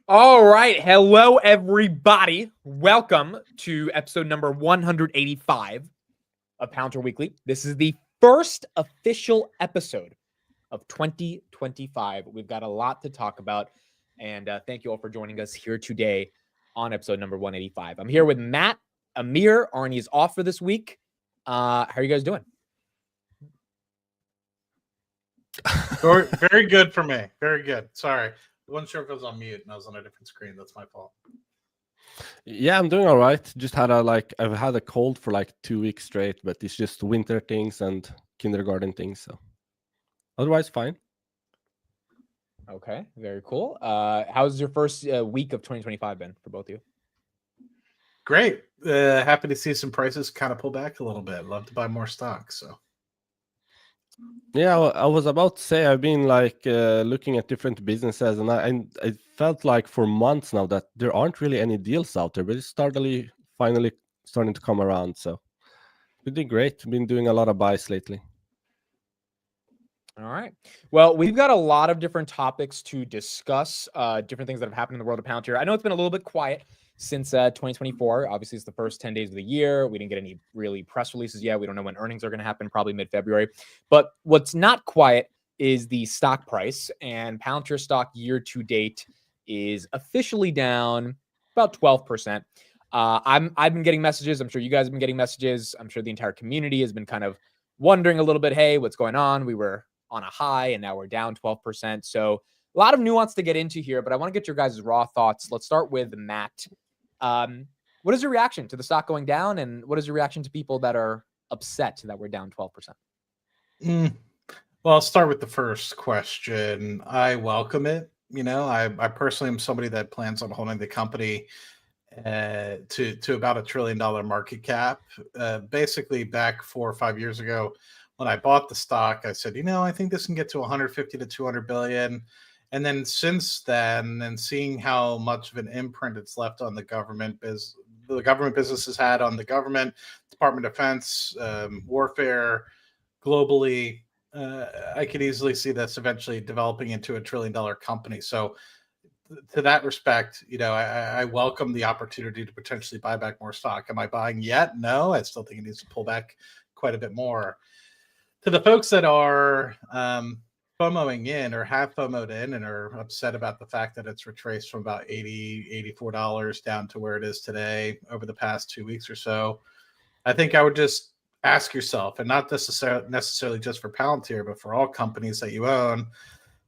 All right. Hello, everybody. Welcome to episode number 185 of Palantir Weekly. This is the first official episode of 2025. We've got a lot to talk about. And thank you all for joining us here today on episode number 185. I'm here with Matt, Amir. Arnie is off for this week. How are you guys doing? Very good for me. Very good. Sorry. I wasn't sure if I was on mute and I was on a different screen. That's my fault. Yeah, I'm doing all right. Just had I've had a cold for like 2 weeks straight, but it's just winter things and kindergarten things. So otherwise, fine. Okay, very cool. How's your first week of 2025 been for both of you? Great. Happy to see some prices kind of pull back a little bit. Love to buy more stocks. So. Yeah, I was about to say I've been looking at different businesses, and I felt like for months now that there aren't really any deals out there, but it's finally starting to come around. So we did great. Been doing a lot of buys lately. All right. Well, we've got a lot of different topics to discuss, different things that have happened in the world of Palantir. I know it's been a little bit quiet since 2024. Obviously, it's the first 10 days of the year. We didn't get any really press releases yet. We don't know when earnings are going to happen, probably mid-February. But what's not quiet is the stock price. And Palantir stock year to date is officially down about 12%. I've been getting messages. I'm sure you guys have been getting messages. I'm sure the entire community has been kind of wondering a little bit, hey, what's going on? We were on a high and now we're down 12%. So a lot of nuance to get into here, but I want to get your guys' raw thoughts. Let's start with Matt. What is your reaction to the stock going down, and what is your reaction to people that are upset that we're down 12%? Well, I'll start with the first question. I welcome it. You know, I personally am somebody that plans on holding the company to about $1 trillion market cap. Basically, back 4 or 5 years ago, when I bought the stock, I said, I think this can get to 150 to 200 billion. And then since then, and seeing how much of an imprint it's left on the government business has had on the government, Department of Defense, warfare, globally, I could easily see this eventually developing into $1 trillion company. So to that respect, I welcome the opportunity to potentially buy back more stock. Am I buying yet? No, I still think it needs to pull back quite a bit more. To the folks that are FOMOing in or have FOMO'd in and are upset about the fact that it's retraced from about $80, $84 down to where it is today over the past 2 weeks or so, I think I would just ask yourself, and not necessarily just for Palantir, but for all companies that you own,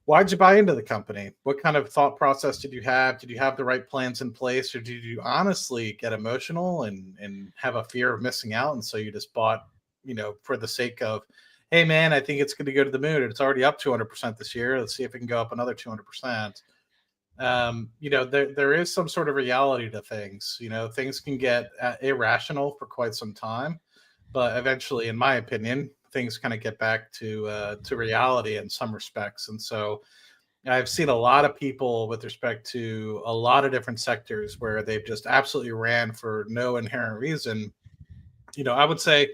why'd you buy into the company? What kind of thought process did you have? Did you have the right plans in place, or did you honestly get emotional and have a fear of missing out? And so you just bought, for the sake of, hey, man, I think it's going to go to the moon. It's already up 200% this year. Let's see if it can go up another 200%. There is some sort of reality to things. Things can get irrational for quite some time, but eventually, in my opinion, things kind of get back to reality in some respects. And so I've seen a lot of people with respect to a lot of different sectors where they've just absolutely ran for no inherent reason. I would say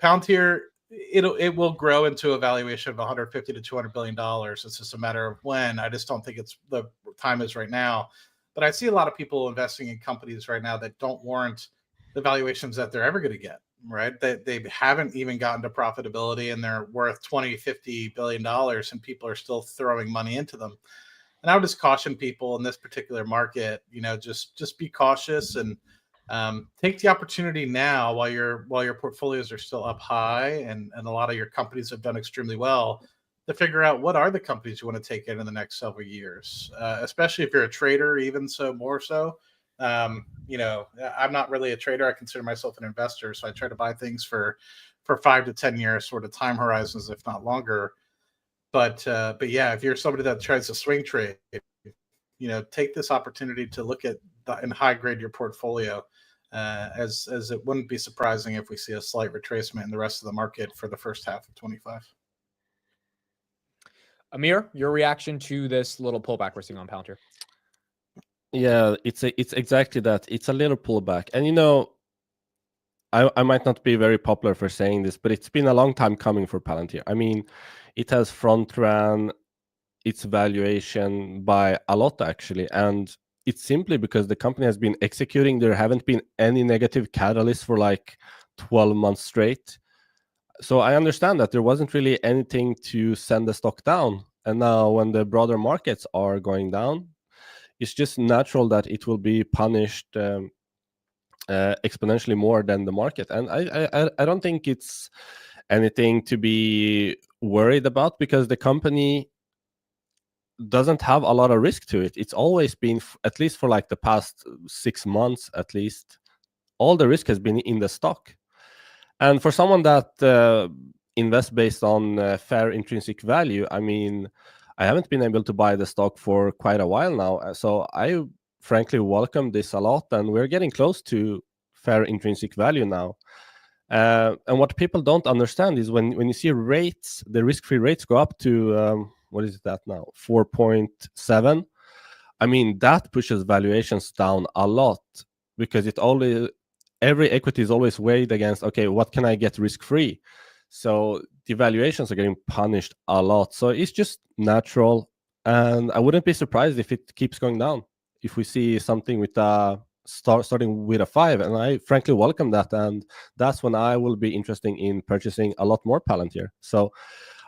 Palantir, it will grow into a valuation of 150 to 200 billion dollars. It's just a matter of when. I just don't think it's the time is right now. But I see a lot of people investing in companies right now that don't warrant the valuations that they're ever going to get. Right? They haven't even gotten to profitability, and they're worth 20-50 billion dollars, and people are still throwing money into them. And I would just caution people in this particular market, just be cautious and take the opportunity now while your portfolios are still up high and a lot of your companies have done extremely well, to figure out what are the companies you want to take in the next several years, especially if you're a trader, even so more so. I'm not really a trader. I consider myself an investor. So I try to buy things for 5 to 10 years sort of time horizons, if not longer. But yeah, if you're somebody that tries to swing trade, take this opportunity to look at and high grade your portfolio, as it wouldn't be surprising if we see a slight retracement in the rest of the market for the first half of 25. Amir, your reaction to this little pullback we're seeing on Palantir? Yeah, it's exactly that. It's a little pullback, and I might not be very popular for saying this, but it's been a long time coming for Palantir. I mean, it has front ran its valuation by a lot actually, and it's simply because the company has been executing. There haven't been any negative catalysts for like 12 months straight. So I understand that there wasn't really anything to send the stock down. And now when the broader markets are going down, it's just natural that it will be punished exponentially more than the market. And I don't think it's anything to be worried about, because the company doesn't have a lot of risk to it. It's always been, at least for like the past 6 months at least, all the risk has been in the stock. And for someone that invests based on fair intrinsic value, I mean, I haven't been able to buy the stock for quite a while now. So I frankly welcome this a lot, and we're getting close to fair intrinsic value now. And what people don't understand is when you see rates, the risk-free rates go up to what is that now, 4.7. I mean, that pushes valuations down a lot, because every equity is always weighed against, okay, what can I get risk-free? So the valuations are getting punished a lot. So it's just natural, and I wouldn't be surprised if it keeps going down, if we see something with starting with a 5, and I frankly welcome that, and that's when I will be interested in purchasing a lot more Palantir. So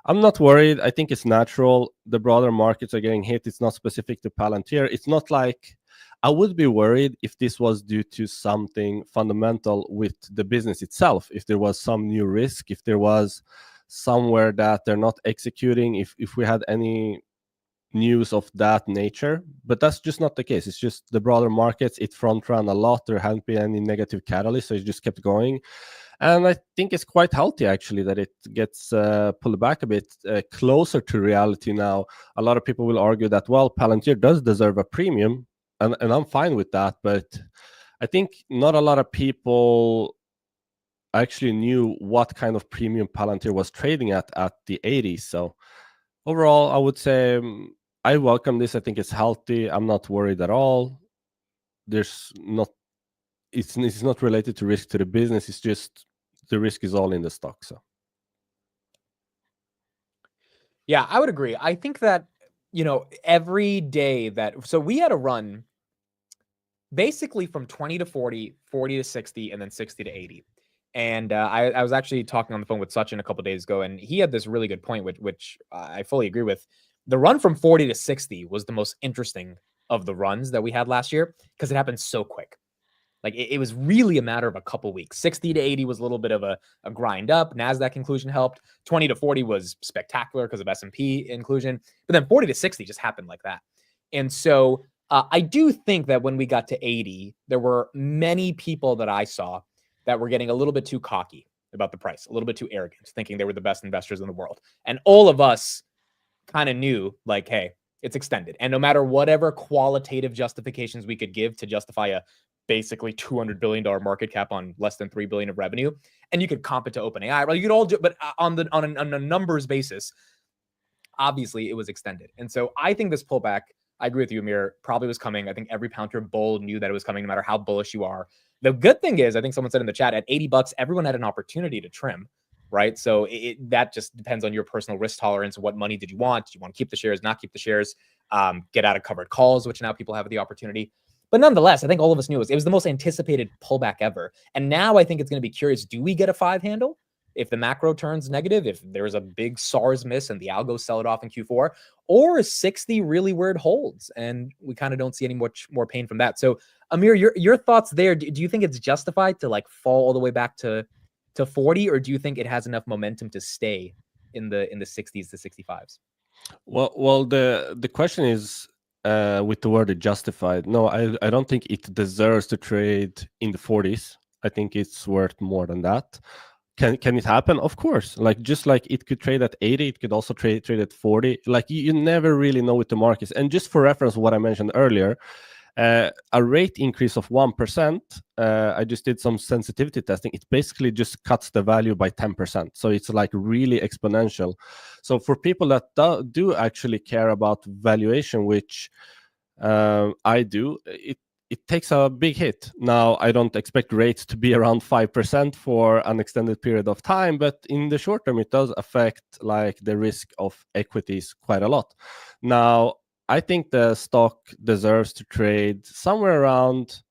I'm not worried. I think it's natural. The broader markets are getting hit. It's not specific to Palantir. It's not like, I would be worried if this was due to something fundamental with the business itself, if there was some new risk, if there was somewhere that they're not executing, if we had any news of that nature. But that's just not the case. It's just the broader markets, it front ran a lot. There hadn't been any negative catalyst, so it just kept going. And I think it's quite healthy, actually, that it gets pulled back a bit closer to reality now. A lot of people will argue that, well, Palantir does deserve a premium, and I'm fine with that. But I think not a lot of people actually knew what kind of premium Palantir was trading at the 80s. So overall, I would say I welcome this. I think it's healthy. I'm not worried at all. It's not related to risk to the business. It's just the risk is all in the stock. So yeah, I would agree. I think that, every day so we had a run basically from 20 to 40, 40 to 60, and then 60 to 80. And I was actually talking on the phone with Sachin a couple days ago, and he had this really good point, which I fully agree with. The run from 40 to 60 was the most interesting of the runs that we had last year, because it happened so quick. Like it was really a matter of a couple weeks. 60 to 80 was a little bit of a grind up. NASDAQ inclusion helped. 20 to 40 was spectacular because of S&P inclusion. But then 40 to 60 just happened like that. And so I do think that when we got to 80, there were many people that I saw that were getting a little bit too cocky about the price, a little bit too arrogant, thinking they were the best investors in the world. And all of us kind of knew, like, hey, it's extended. And no matter whatever qualitative justifications we could give to justify a basically $200 billion market cap on less than $3 billion of revenue, and you could comp it to OpenAI, right? You could all do, but on a numbers basis, obviously it was extended. And so I think this pullback, I agree with you, Amir, probably was coming. I think every Palantir bull knew that it was coming, no matter how bullish you are. The good thing is, I think someone said in the chat, at $80, everyone had an opportunity to trim, right? So that just depends on your personal risk tolerance. What money did you want? Did you want to keep the shares, not keep the shares, get out of covered calls, which now people have the opportunity. But nonetheless, I think all of us knew it was the most anticipated pullback ever. And now I think it's going to be curious. Do we get a 5 handle if the macro turns negative, if there's a big SARS miss and the algos sell it off in Q4, or is 60 really where it holds? And we kind of don't see any much more pain from that. So Amir, your thoughts there. Do you think it's justified to like fall all the way back to 40, or do you think it has enough momentum to stay in the 60s to 65s? Well, the question is with the word justified. No, I don't think it deserves to trade in the 40s. I think it's worth more than that. Can it happen? Of course. Like just like it could trade at 80, it could also trade at 40. Like you never really know with the markets. And just for reference, what I mentioned earlier, a rate increase of 1%, I just did some sensitivity testing. It basically just cuts the value by 10%. So it's like really exponential. So for people that do actually care about valuation, which I do, it takes a big hit. Now, I don't expect rates to be around 5% for an extended period of time, but in the short term, it does affect like the risk of equities quite a lot. Now, I think the stock deserves to trade somewhere around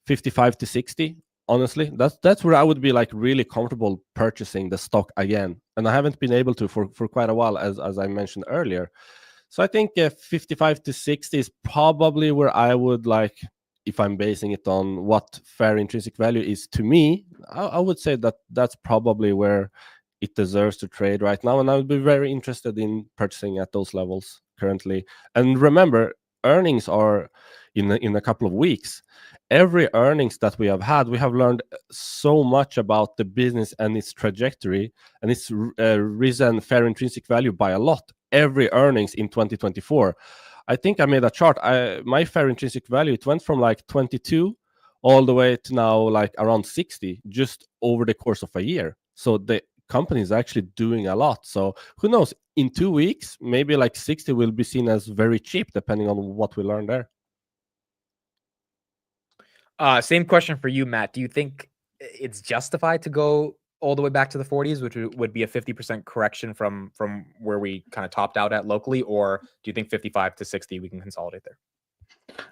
55 to 60. Honestly, that's where I would be like really comfortable purchasing the stock again, and I haven't been able to for quite a while, as I mentioned earlier. So I think 55 to 60 is probably where I would like, if I'm basing it on what fair intrinsic value is to me, I would say that that's probably where it deserves to trade right now, and I would be very interested in purchasing at those levels currently. And remember, earnings are in a couple of weeks. Every earnings that we have had, we have learned so much about the business and its trajectory, and it's risen fair intrinsic value by a lot. Every earnings in 2024, I think I made a chart. My fair intrinsic value, it went from like 22 all the way to now like around 60 just over the course of a year. So the company is actually doing a lot. So who knows, in 2 weeks maybe like 60 will be seen as very cheap depending on what we learn there. Same question for you, Matt. Do you think it's justified to go all the way back to the 40s, which would be a 50% correction from where we kind of topped out at locally, or do you think 55 to 60 we can consolidate there?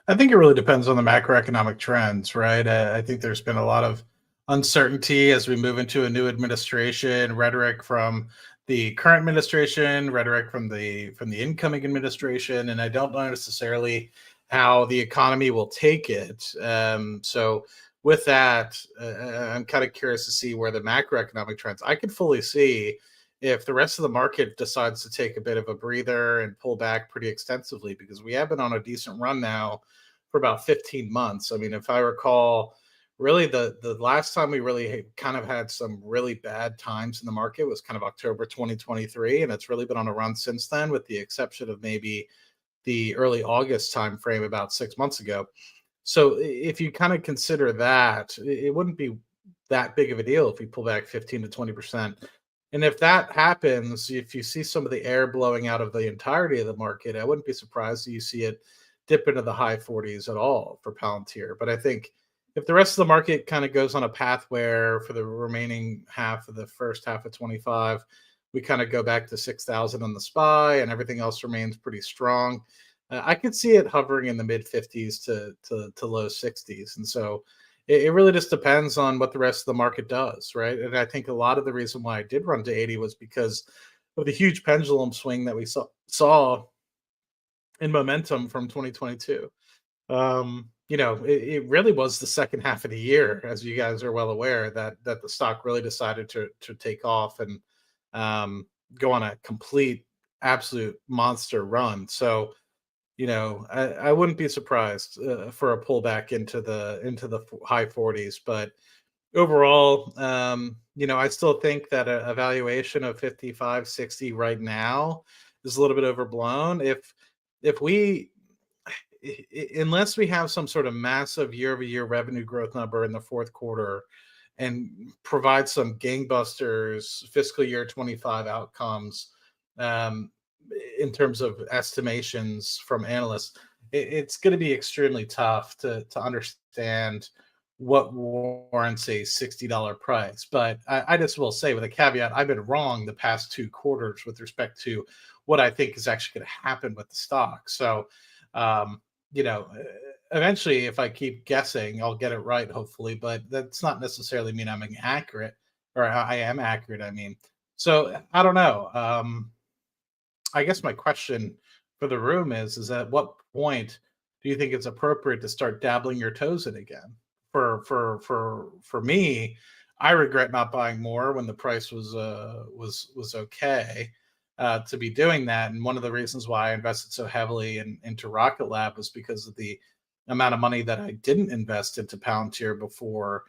I think it really depends on the macroeconomic trends, right? I think there's been a lot of uncertainty as we move into a new administration, rhetoric from the current administration, rhetoric from the incoming administration, and I don't know necessarily how the economy will take it. So with that, I'm kind of curious to see where the macroeconomic trends. I could fully see if the rest of the market decides to take a bit of a breather and pull back pretty extensively, because we have been on a decent run now for about 15 months. I mean, if I recall, really the last time we really kind of had some really bad times in the market was kind of October 2023, and it's really been on a run since then, with the exception of maybe the early August timeframe about 6 months ago. So if you kind of consider that, it wouldn't be that big of a deal if we pull back 15 to 20%. And if that happens, if you see some of the air blowing out of the entirety of the market, I wouldn't be surprised if you see it dip into the high 40s at all for Palantir. But I think if the rest of the market kind of goes on a path where for the remaining half of the first half of 25, we kind of go back to 6,000 on the SPY and everything else remains pretty strong, I could see it hovering in the mid 50s to low 60s. And so it really just depends on what the rest of the market does, right? And I think a lot of the reason why I did run to 80 was because of the huge pendulum swing that we saw in momentum from 2022. It really was the second half of the year, as you guys are well aware, that the stock really decided to take off and go on a complete, absolute monster run. So, I wouldn't be surprised for a pullback into the high 40s. But overall, I still think that a valuation of 55, 60 right now is a little bit overblown. Unless we have some sort of massive year-over-year revenue growth number in the fourth quarter and provide some gangbusters fiscal year 25 outcomes, in terms of estimations from analysts, it's going to be extremely tough to understand what warrants a $60 price. But I just will say, with a caveat, I've been wrong the past 2 quarters with respect to what I think is actually going to happen with the stock. So, eventually, if I keep guessing, I'll get it right, hopefully. But that's not necessarily mean I'm inaccurate, or I am accurate, I mean. So I don't know. I guess my question for the room is at what point do you think it's appropriate to start dabbling your toes in again? For me, I regret not buying more when the price was okay to be doing that. And one of the reasons why I invested so heavily into Rocket Lab was because of the amount of money that I didn't invest into Palantir before.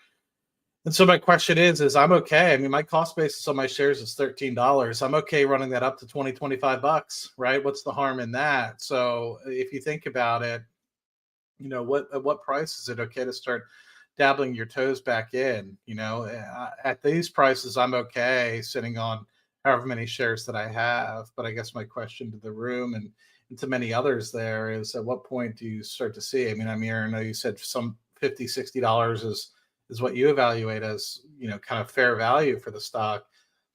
And so my question is I'm okay. I mean, my cost basis on my shares is $13. I'm okay running that up to $20-$25, right? What's the harm in that? So if you think about it, at what price is it okay to start dabbling your toes back in? At these prices, I'm okay sitting on however many shares that I have. But I guess my question to the room and to many others there is, at what point do you start to see? I mean, Amir, I know you said some $50, $60 is what you evaluate as, kind of fair value for the stock.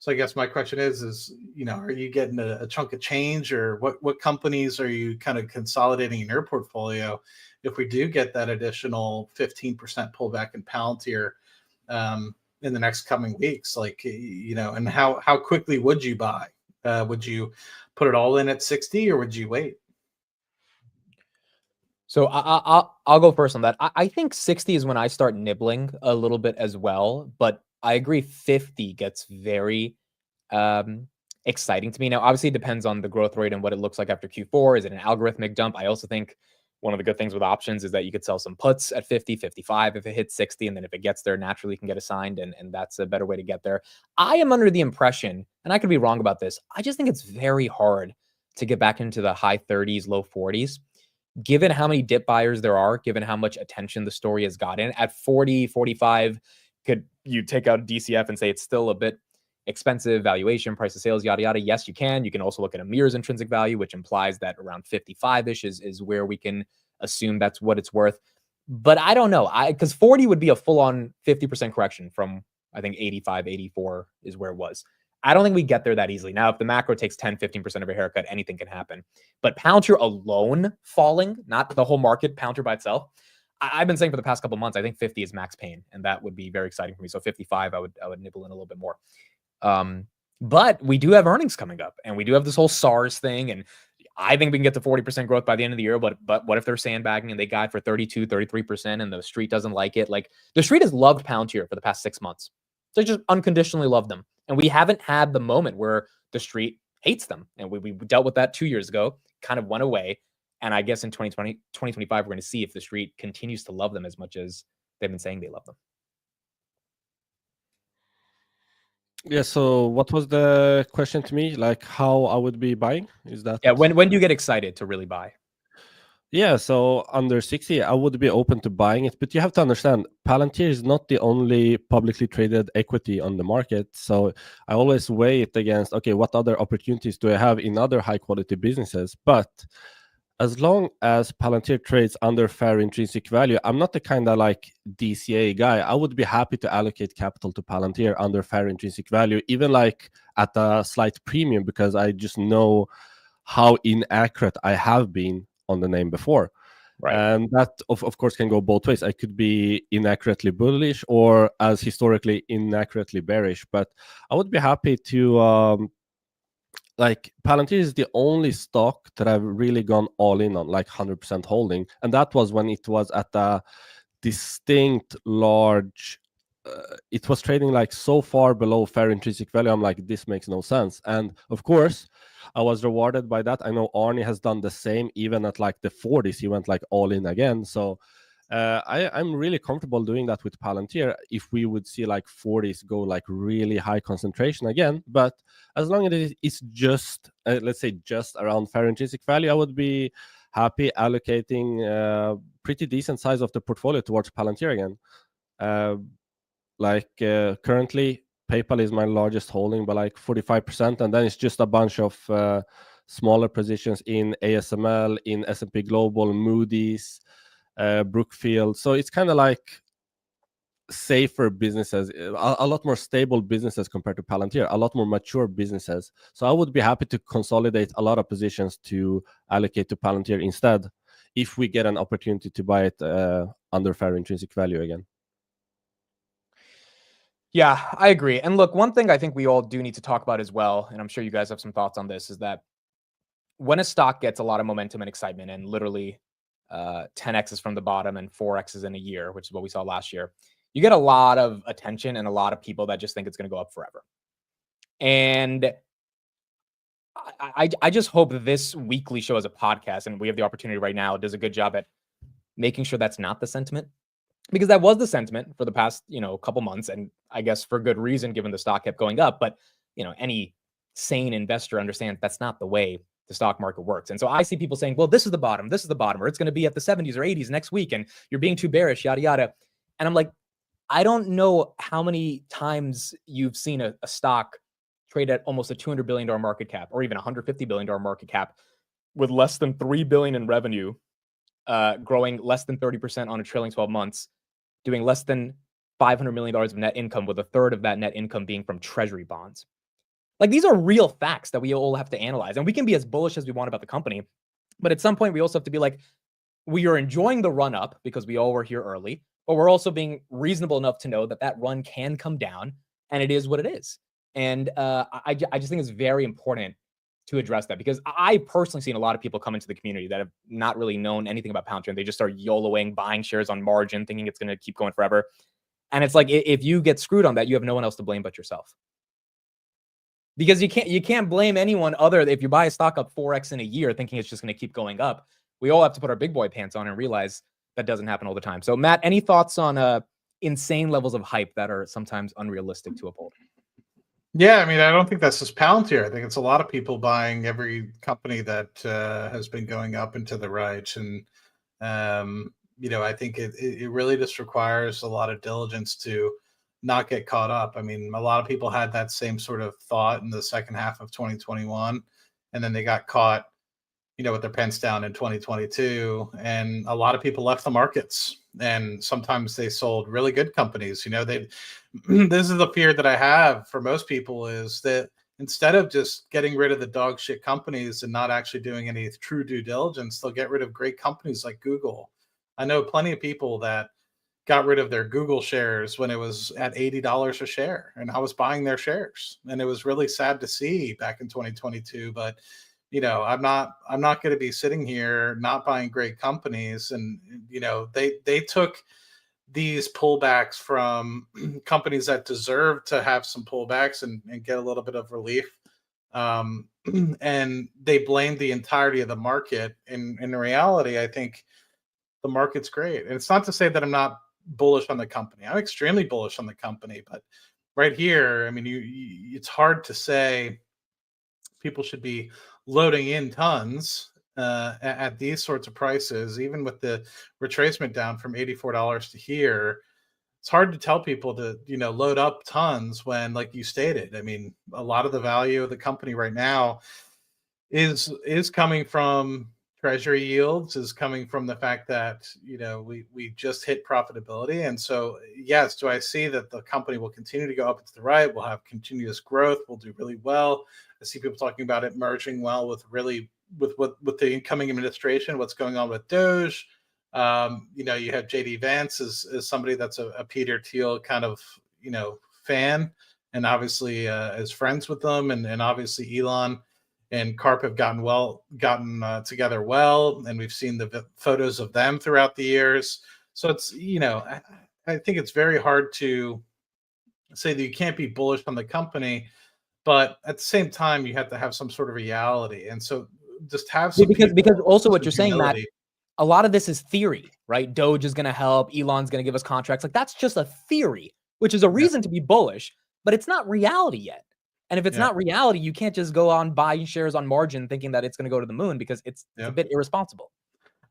So I guess my question is, are you getting a chunk of change, or what companies are you kind of consolidating in your portfolio if we do get that additional 15% pullback in Palantir in the next coming weeks? Like, and how quickly would you buy? Would you put it all in at 60, or would you wait? So I'll go first on that. I think 60 is when I start nibbling a little bit as well, but I agree 50 gets very exciting to me. Now, obviously, it depends on the growth rate and what it looks like after Q4. Is it an algorithmic dump? I also think one of the good things with options is that you could sell some puts at 50, 55 if it hits 60, and then if it gets there, naturally you can get assigned, and that's a better way to get there. I am under the impression, and I could be wrong about this, I just think it's very hard to get back into the high 30s, low 40s. Given how many dip buyers there are, given how much attention the story has gotten at 40, 45, could you take out DCF and say it's still a bit expensive, valuation, price of sales, yada, yada? Yes, you can. You can also look at Amir's intrinsic value, which implies that around 55-ish is where we can assume that's what it's worth. But I don't know. Because 40 would be a full-on 50% correction from, I think, 85, 84 is where it was. I don't think we get there that easily. Now, if the macro takes 10, 15% of a haircut, anything can happen. But Palantir alone falling, not the whole market, Palantir by itself, I've been saying for the past couple of months, I think 50 is max pain, and that would be very exciting for me. So 55, I would nibble in a little bit more. But we do have earnings coming up, and we do have this whole SARS thing, and I think we can get to 40% growth by the end of the year. But what if they're sandbagging and they guide for 32, 33%, and the street doesn't like it? Like, the street has loved Palantir for the past 6 months. They just unconditionally love them. And we haven't had the moment where the street hates them. And we dealt with that 2 years ago, kind of went away. And I guess in 2020, 2025, we're going to see if the street continues to love them as much as they've been saying they love them. Yeah, so what was the question to me? Like how I would be buying? Is that? Yeah, when do you get excited to really buy? Yeah, so under 60, I would be open to buying it. But you have to understand, Palantir is not the only publicly traded equity on the market. So I always weigh it against, okay, what other opportunities do I have in other high quality businesses? But as long as Palantir trades under fair intrinsic value, I'm not the kind of like DCA guy. I would be happy to allocate capital to Palantir under fair intrinsic value, even like at a slight premium, because I just know how inaccurate I have been on the name before. Right. And that of course can go both ways. I could be inaccurately bullish or as historically inaccurately bearish, but I would be happy to like Palantir is the only stock that I've really gone all in on, like 100% holding, and that was when it was at a distinct large it was trading like so far below fair intrinsic value. I'm like, this makes no sense. And of course, I was rewarded by that. I know Arnie has done the same, even at like the 40s. He went like all in again. So I'm really comfortable doing that with Palantir if we would see like 40s go like really high concentration again. But as long as it's just, let's say, just around fair intrinsic value, I would be happy allocating pretty decent size of the portfolio towards Palantir again. Currently PayPal is my largest holding by like 45%, and then it's just a bunch of smaller positions in ASML, in S&P Global, Moody's, Brookfield. So it's kind of like safer businesses, a lot more stable businesses compared to Palantir, a lot more mature businesses. So I would be happy to consolidate a lot of positions to allocate to Palantir instead, if we get an opportunity to buy it under fair intrinsic value again. Yeah, I agree. And look, one thing I think we all do need to talk about as well, and I'm sure you guys have some thoughts on this, is that when a stock gets a lot of momentum and excitement, and literally 10x's from the bottom and 4x's in a year, which is what we saw last year, you get a lot of attention and a lot of people that just think it's going to go up forever. And I just hope that this weekly show as a podcast, and we have the opportunity right now, does a good job at making sure that's not the sentiment. Because that was the sentiment for the past, couple months, and I guess for good reason, given the stock kept going up. But, any sane investor understands that's not the way the stock market works. And so I see people saying, well, this is the bottom, or it's going to be at the 70s or 80s next week, and you're being too bearish, yada, yada. And I'm like, I don't know how many times you've seen a stock trade at almost a $200 billion market cap, or even $150 billion market cap, with less than $3 billion in revenue, growing less than 30% on a trailing 12 months, doing less than $500 million of net income, with a third of that net income being from treasury bonds. Like, these are real facts that we all have to analyze. And we can be as bullish as we want about the company, but at some point we also have to be like, we are enjoying the run up because we all were here early, but we're also being reasonable enough to know that that run can come down, and it is what it is. And I just think it's very important to address that, because I personally seen a lot of people come into the community that have not really known anything about Palantir, and they just start YOLOing, buying shares on margin, thinking it's going to keep going forever. And it's like, if you get screwed on that, you have no one else to blame but yourself. Because you can't blame anyone other if you buy a stock up 4x in a year thinking it's just going to keep going up. We all have to put our big boy pants on and realize that doesn't happen all the time. So, Matt, any thoughts on insane levels of hype that are sometimes unrealistic to uphold? Yeah, I mean, I don't think that's just Palantir. I think it's a lot of people buying every company that has been going up and to the right. And, I think it really just requires a lot of diligence to not get caught up. I mean, a lot of people had that same sort of thought in the second half of 2021, and then they got caught, with their pants down in 2022. And a lot of people left the markets, and sometimes they sold really good companies. This is the fear that I have for most people, is that instead of just getting rid of the dog shit companies and not actually doing any true due diligence, they'll get rid of great companies like Google. I know plenty of people that got rid of their Google shares when it was at $80 a share, and I was buying their shares, and it was really sad to see back in 2022. But I'm not going to be sitting here not buying great companies. And they took these pullbacks from companies that deserve to have some pullbacks and get a little bit of relief, and they blamed the entirety of the market. In reality, I think the market's great. And it's not to say that I'm not bullish on the company. I'm extremely bullish on the company, but right here, I mean, it's hard to say people should be loading in tons at these sorts of prices, even with the retracement down from $84 to here. It's hard to tell people to load up tons when, like you stated, I mean, a lot of the value of the company right now is coming from treasury yields, is coming from the fact that we just hit profitability. And so, yes, do I see that the company will continue to go up and to the right? We'll have continuous growth. We'll do really well. I see people talking about it merging well with the incoming administration, what's going on with Doge. You have JD Vance as somebody that's a Peter Thiel kind of fan, and obviously is friends with them, and obviously Elon and Karp have gotten together well, and we've seen the photos of them throughout the years. So it's I think it's very hard to say that you can't be bullish on the company, but at the same time, you have to have some sort of reality. And so just have some because also what you're saying, Matt, humility. A lot of this is theory, right? Doge is going to help. Elon's going to give us contracts. Like, that's just a theory, which is a reason to be bullish, but it's not reality yet. And if it's not reality, you can't just go on buying shares on margin thinking that it's going to go to the moon, because it's a bit irresponsible.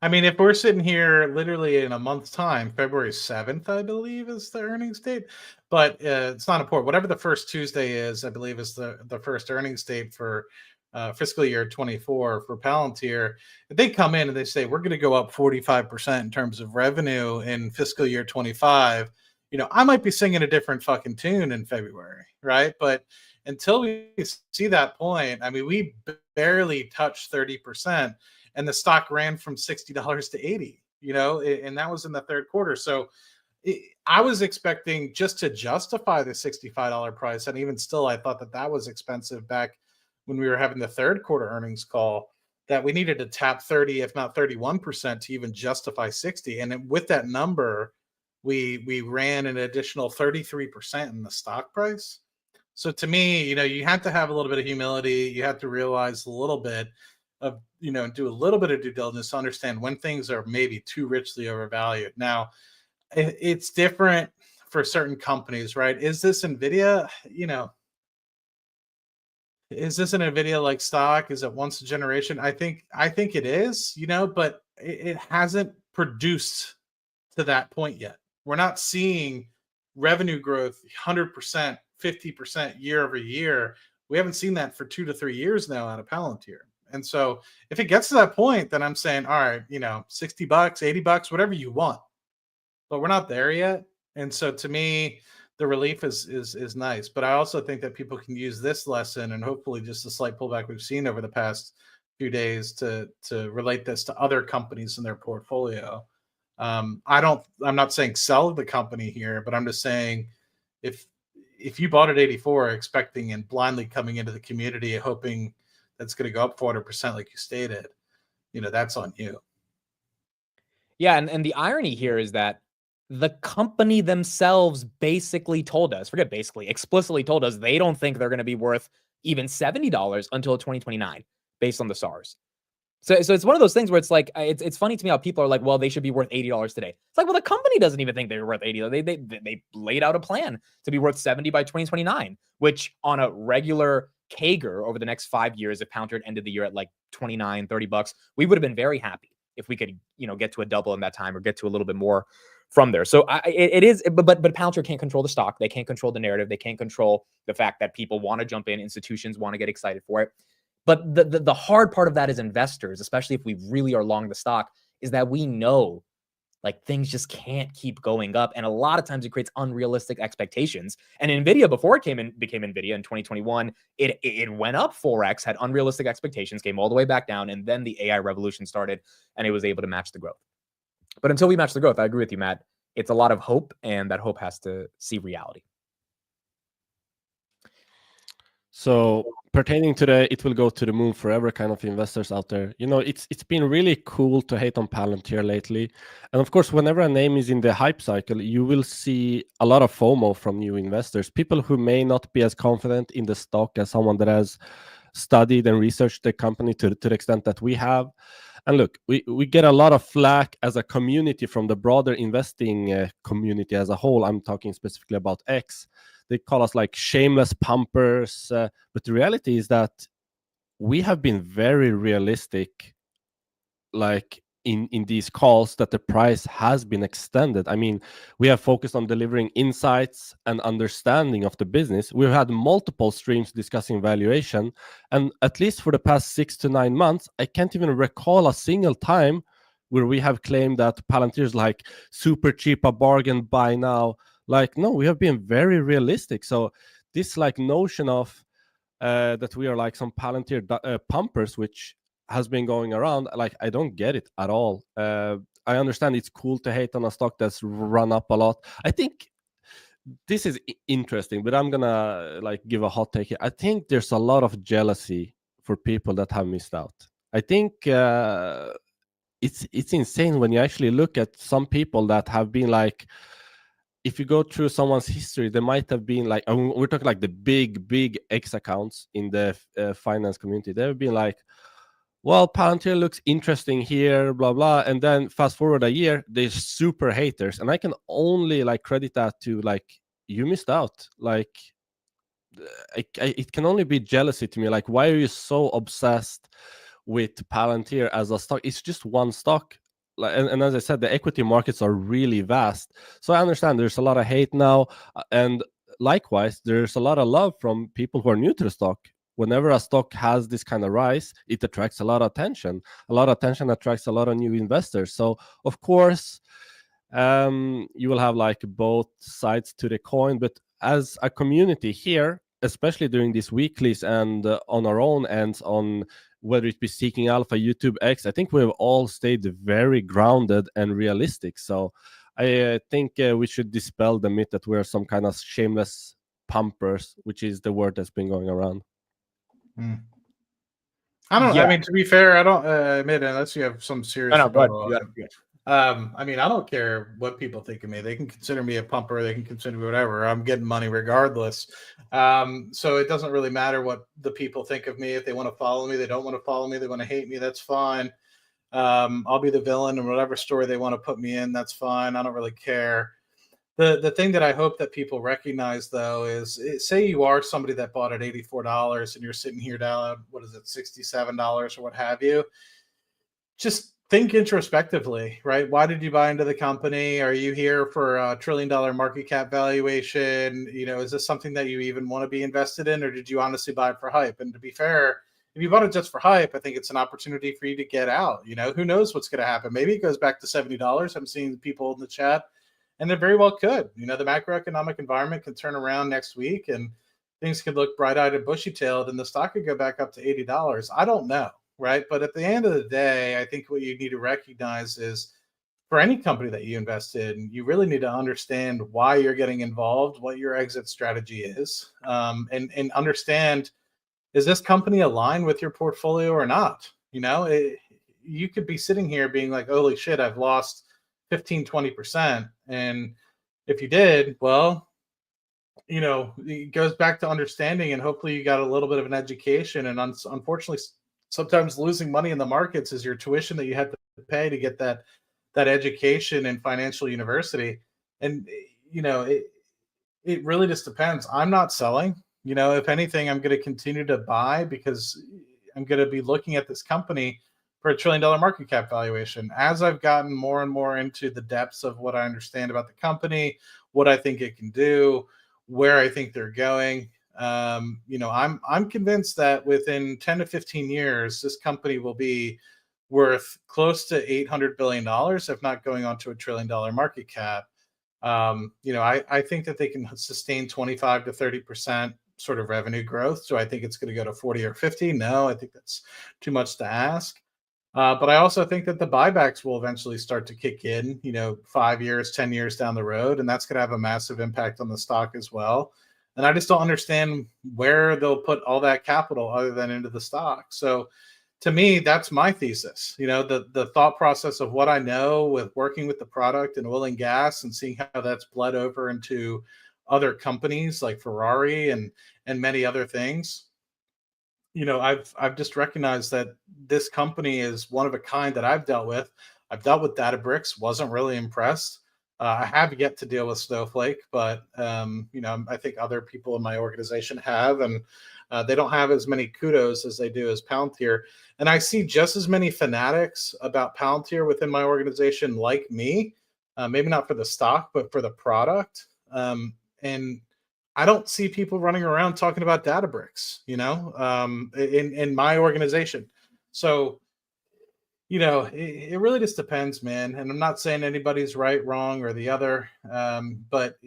I mean, if we're sitting here literally in a month's time, February 7th, I believe, is the earnings date. But it's not important. Whatever the first Tuesday is, I believe, is the first earnings date for fiscal year 24 for Palantir. If they come in and they say, we're going to go up 45% in terms of revenue in fiscal year 25, I might be singing a different fucking tune in February, right? But until we see that point, I mean, we barely touched 30%. And the stock ran from $60 to $80, and that was in the third quarter. So I was expecting, just to justify the $65 price, and even still, I thought that was expensive back when we were having the third quarter earnings call, that we needed to tap 30, if not 31%, to even justify 60. And with that number, we ran an additional 33% in the stock price. So to me, you have to have a little bit of humility. You have to realize a little bit of, do a little bit of due diligence to understand when things are maybe too richly overvalued. Now, it's different for certain companies, right? Is this NVIDIA? Is this an NVIDIA-like stock? Is it once a generation? I think it is, but it hasn't produced to that point yet. We're not seeing revenue growth 100%, 50% year over year. We haven't seen that for 2 to 3 years now out of Palantir. And so if it gets to that point, then I'm saying, all right, $60, $80, whatever you want. But we're not there yet. And so to me, the relief is nice. But I also think that people can use this lesson and hopefully just the slight pullback we've seen over the past few days to relate this to other companies in their portfolio. I'm not saying sell the company here, but I'm just saying if you bought at 84 expecting and blindly coming into the community hoping that's going to go up 400% like you stated, that's on you. Yeah, and the irony here is that the company themselves basically told us, explicitly told us they don't think they're going to be worth even $70 until 2029 based on the SARs. So it's one of those things where it's like, it's funny to me how people are like, well, they should be worth $80 today. It's like, well, the company doesn't even think they're worth $80. They laid out a plan to be worth 70 by 2029, which on a regular CAGR over the next 5 years, if Palantir ended the year at like 29, $30, we would have been very happy if we could, get to a double in that time or get to a little bit more from there. So it is, but Palantir can't control the stock. They can't control the narrative. They can't control the fact that people want to jump in, institutions want to get excited for it. But the hard part of that as investors, especially if we really are long the stock, is that we know like things just can't keep going up. And a lot of times it creates unrealistic expectations. And NVIDIA, before it became NVIDIA in 2021, it went up 4x, had unrealistic expectations, came all the way back down. And then the AI revolution started and it was able to match the growth. But until we match the growth, I agree with you, Matt. It's a lot of hope, and that hope has to see reality. So pertaining to the it will go to the moon forever kind of investors out there, it's been really cool to hate on Palantir lately. And of course, whenever a name is in the hype cycle, you will see a lot of FOMO from new investors, people who may not be as confident in the stock as someone that has studied and researched the company to the extent that we have. And look, we get a lot of flack as a community from the broader investing community as a whole. I'm talking specifically about X. They call us like shameless pumpers. But the reality is that we have been very realistic, like in these calls, that the price has been extended. I mean, we have focused on delivering insights and understanding of the business. We've had multiple streams discussing valuation. And at least for the past 6 to 9 months, I can't even recall a single time where we have claimed that Palantir is like super cheap, a bargain, buy now. Like, no, we have been very realistic. So this like notion of that we are like some Palantir pumpers, which has been going around, like, I don't get it at all. I understand it's cool to hate on a stock that's run up a lot. I think this is interesting, but I'm gonna like give a hot take here. I think there's a lot of jealousy for people that have missed out. I think it's insane when you actually look at some people that have been like, if you go through someone's history, they might have been like, we're talking like the big X accounts in the finance community. They've been like, well, Palantir looks interesting here, blah, blah. And then fast forward a year, they're super haters. And I can only like credit that to like, you missed out. Like, it can only be jealousy to me. Like, why are you so obsessed with Palantir as a stock? It's just one stock. And as I said, the equity markets are really vast. So I understand there's a lot of hate now. And likewise, there's a lot of love from people who are new to the stock. Whenever a stock has this kind of rise, it attracts a lot of attention. A lot of attention attracts a lot of new investors. So, of course, you will have like both sides to the coin. But as a community here, especially during these weeklies and on our own ends, on whether it be Seeking Alpha, YouTube X, I think we've all stayed very grounded and realistic. So I think we should dispel the myth that we're some kind of shameless pumpers, which is the word that's been going around. I don't. Yeah. I mean, to be fair, I don't admit unless you have some serious. I mean, I don't care what people think of me. They can consider me a pumper. They can consider me whatever. I'm getting money regardless. So it doesn't really matter what the people think of me. If they want to follow me, they don't want to follow me. They want to hate me. That's fine. I'll be the villain in whatever story they want to put me in. That's fine. I don't really care. The thing that I hope that people recognize, though, is say you are somebody that bought at $84 and you're sitting here down, what is it, $67 or what have you. Just think introspectively, right? Why did you buy into the company? Are you here for a $1 trillion market cap valuation? Is this something that you even want to be invested in, or did you honestly buy it for hype? And to be fair, if you bought it just for hype, I think it's an opportunity for you to get out. Who knows what's going to happen? Maybe it goes back to $70. I'm seeing people in the chat And it very well could. The macroeconomic environment can turn around next week and things could look bright-eyed and bushy-tailed and the stock could go back up to $80. I don't know, right? But at the end of the day, I think what you need to recognize is for any company that you invest in, you really need to understand why you're getting involved, what your exit strategy is, and understand, is this company aligned with your portfolio or not? You could be sitting here being like, holy shit, I've lost 15, 20%. And if you did, well, it goes back to understanding, and hopefully you got a little bit of an education. And unfortunately, sometimes losing money in the markets is your tuition that you had to pay to get that education in financial university. And it really just depends. I'm not selling. If anything, I'm going to continue to buy because I'm going to be looking at this company for a $1 trillion market cap valuation. As I've gotten more and more into the depths of what I understand about the company, what I think it can do, where I think they're going, I'm convinced that within 10 to 15 years, this company will be worth close to $800 billion, if not going on to a $1 trillion market cap. I think that they can sustain 25 to 30% sort of revenue growth. So I think it's going to go to 40 or 50. No, I think that's too much to ask. But I also think that the buybacks will eventually start to kick in, 5 years, 10 years down the road, and that's going to have a massive impact on the stock as well. And I just don't understand where they'll put all that capital other than into the stock. So to me, that's my thesis. The thought process of what I know with working with the product in oil and gas and seeing how that's bled over into other companies like Ferrari and many other things. I've just recognized that this company is one of a kind that I've dealt with. I've dealt with Databricks, wasn't really impressed. I have yet to deal with Snowflake, but I think other people in my organization have, and they don't have as many kudos as they do as Palantir. And I see just as many fanatics about Palantir within my organization like me, maybe not for the stock, but for the product. And I don't see people running around talking about Databricks, in my organization. So, it really just depends, man. And I'm not saying anybody's right, wrong, or the other. But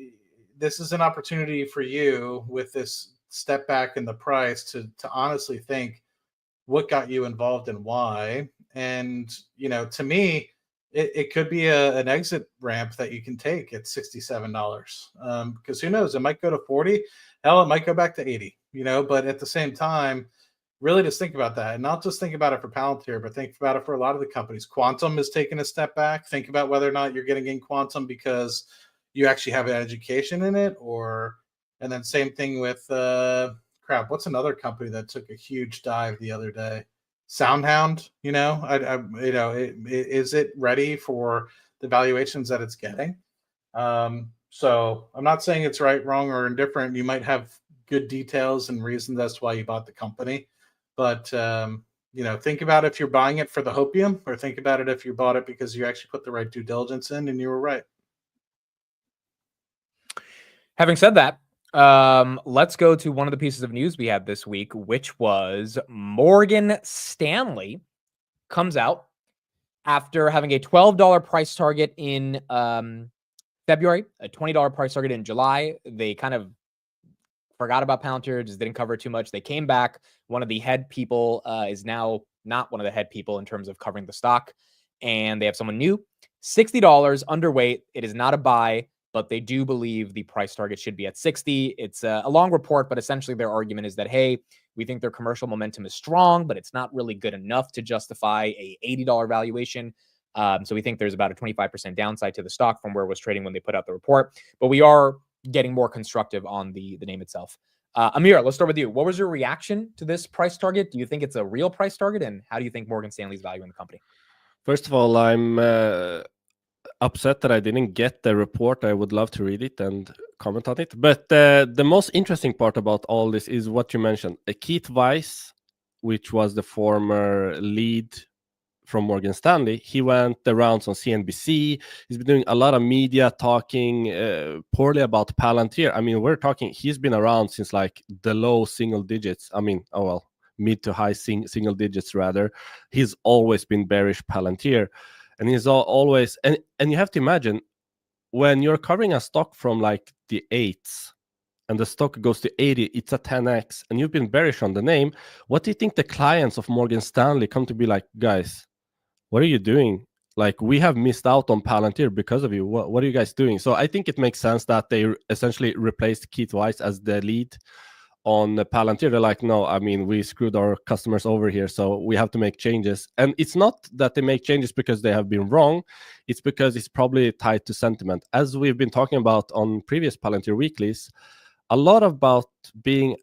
this is an opportunity for you with this step back in the price to honestly think what got you involved and why. And, to me, it could be an exit ramp that you can take at $67. Because who knows, it might go to 40. Hell, it might go back to 80, but at the same time, really just think about that, and not just think about it for Palantir, but think about it for a lot of the companies. Quantum is taking a step back. Think about whether or not you're getting in Quantum because you actually have an education in it, and then same thing with what's another company that took a huge dive the other day? SoundHound. Is it ready for the valuations that it's getting? So I'm not saying it's right, wrong, or indifferent. You might have good details and reasons as to why you bought the company. But, think about if you're buying it for the hopium, or think about it if you bought it because you actually put the right due diligence in and you were right. Having said that, let's go to one of the pieces of news we had this week, which was Morgan Stanley comes out after having a $12 price target in February, a $20 price target in July. They kind of forgot about Palantir, just didn't cover it too much. They came back. One of the head people is now not one of the head people in terms of covering the stock. And they have someone new, $60 underweight. It is not a buy, but they do believe the price target should be at 60. It's a long report, but essentially their argument is that, hey, we think their commercial momentum is strong, but it's not really good enough to justify a $80 valuation. So we think there's about a 25% downside to the stock from where it was trading when they put out the report. But we are getting more constructive on the name itself. Amir, let's start with you. What was your reaction to this price target? Do you think it's a real price target? And how do you think Morgan Stanley's valuing the company? First of all, I'm upset that I didn't get the report. I would love to read it and comment on it. But the most interesting part about all this is what you mentioned. Keith Weiss, which was the former lead from Morgan Stanley, he went the rounds on CNBC. He's been doing a lot of media talking poorly about Palantir. I mean, we're talking, he's been around since like the low single digits. I mean, mid to high single digits rather. He's always been bearish Palantir. And he's always, and you have to imagine, when you're covering a stock from like the 8s and the stock goes to 80, it's a 10x, and you've been bearish on the name, what do you think the clients of Morgan Stanley come to be like, guys, what are you doing? Like, we have missed out on Palantir because of you. What are you guys doing? So I think it makes sense that they essentially replaced Keith Weiss as the lead on Palantir. They're like, no, I mean, we screwed our customers over here, so we have to make changes. And it's not that they make changes because they have been wrong. It's because it's probably tied to sentiment. As we've been talking about on previous Palantir Weeklies, a lot about being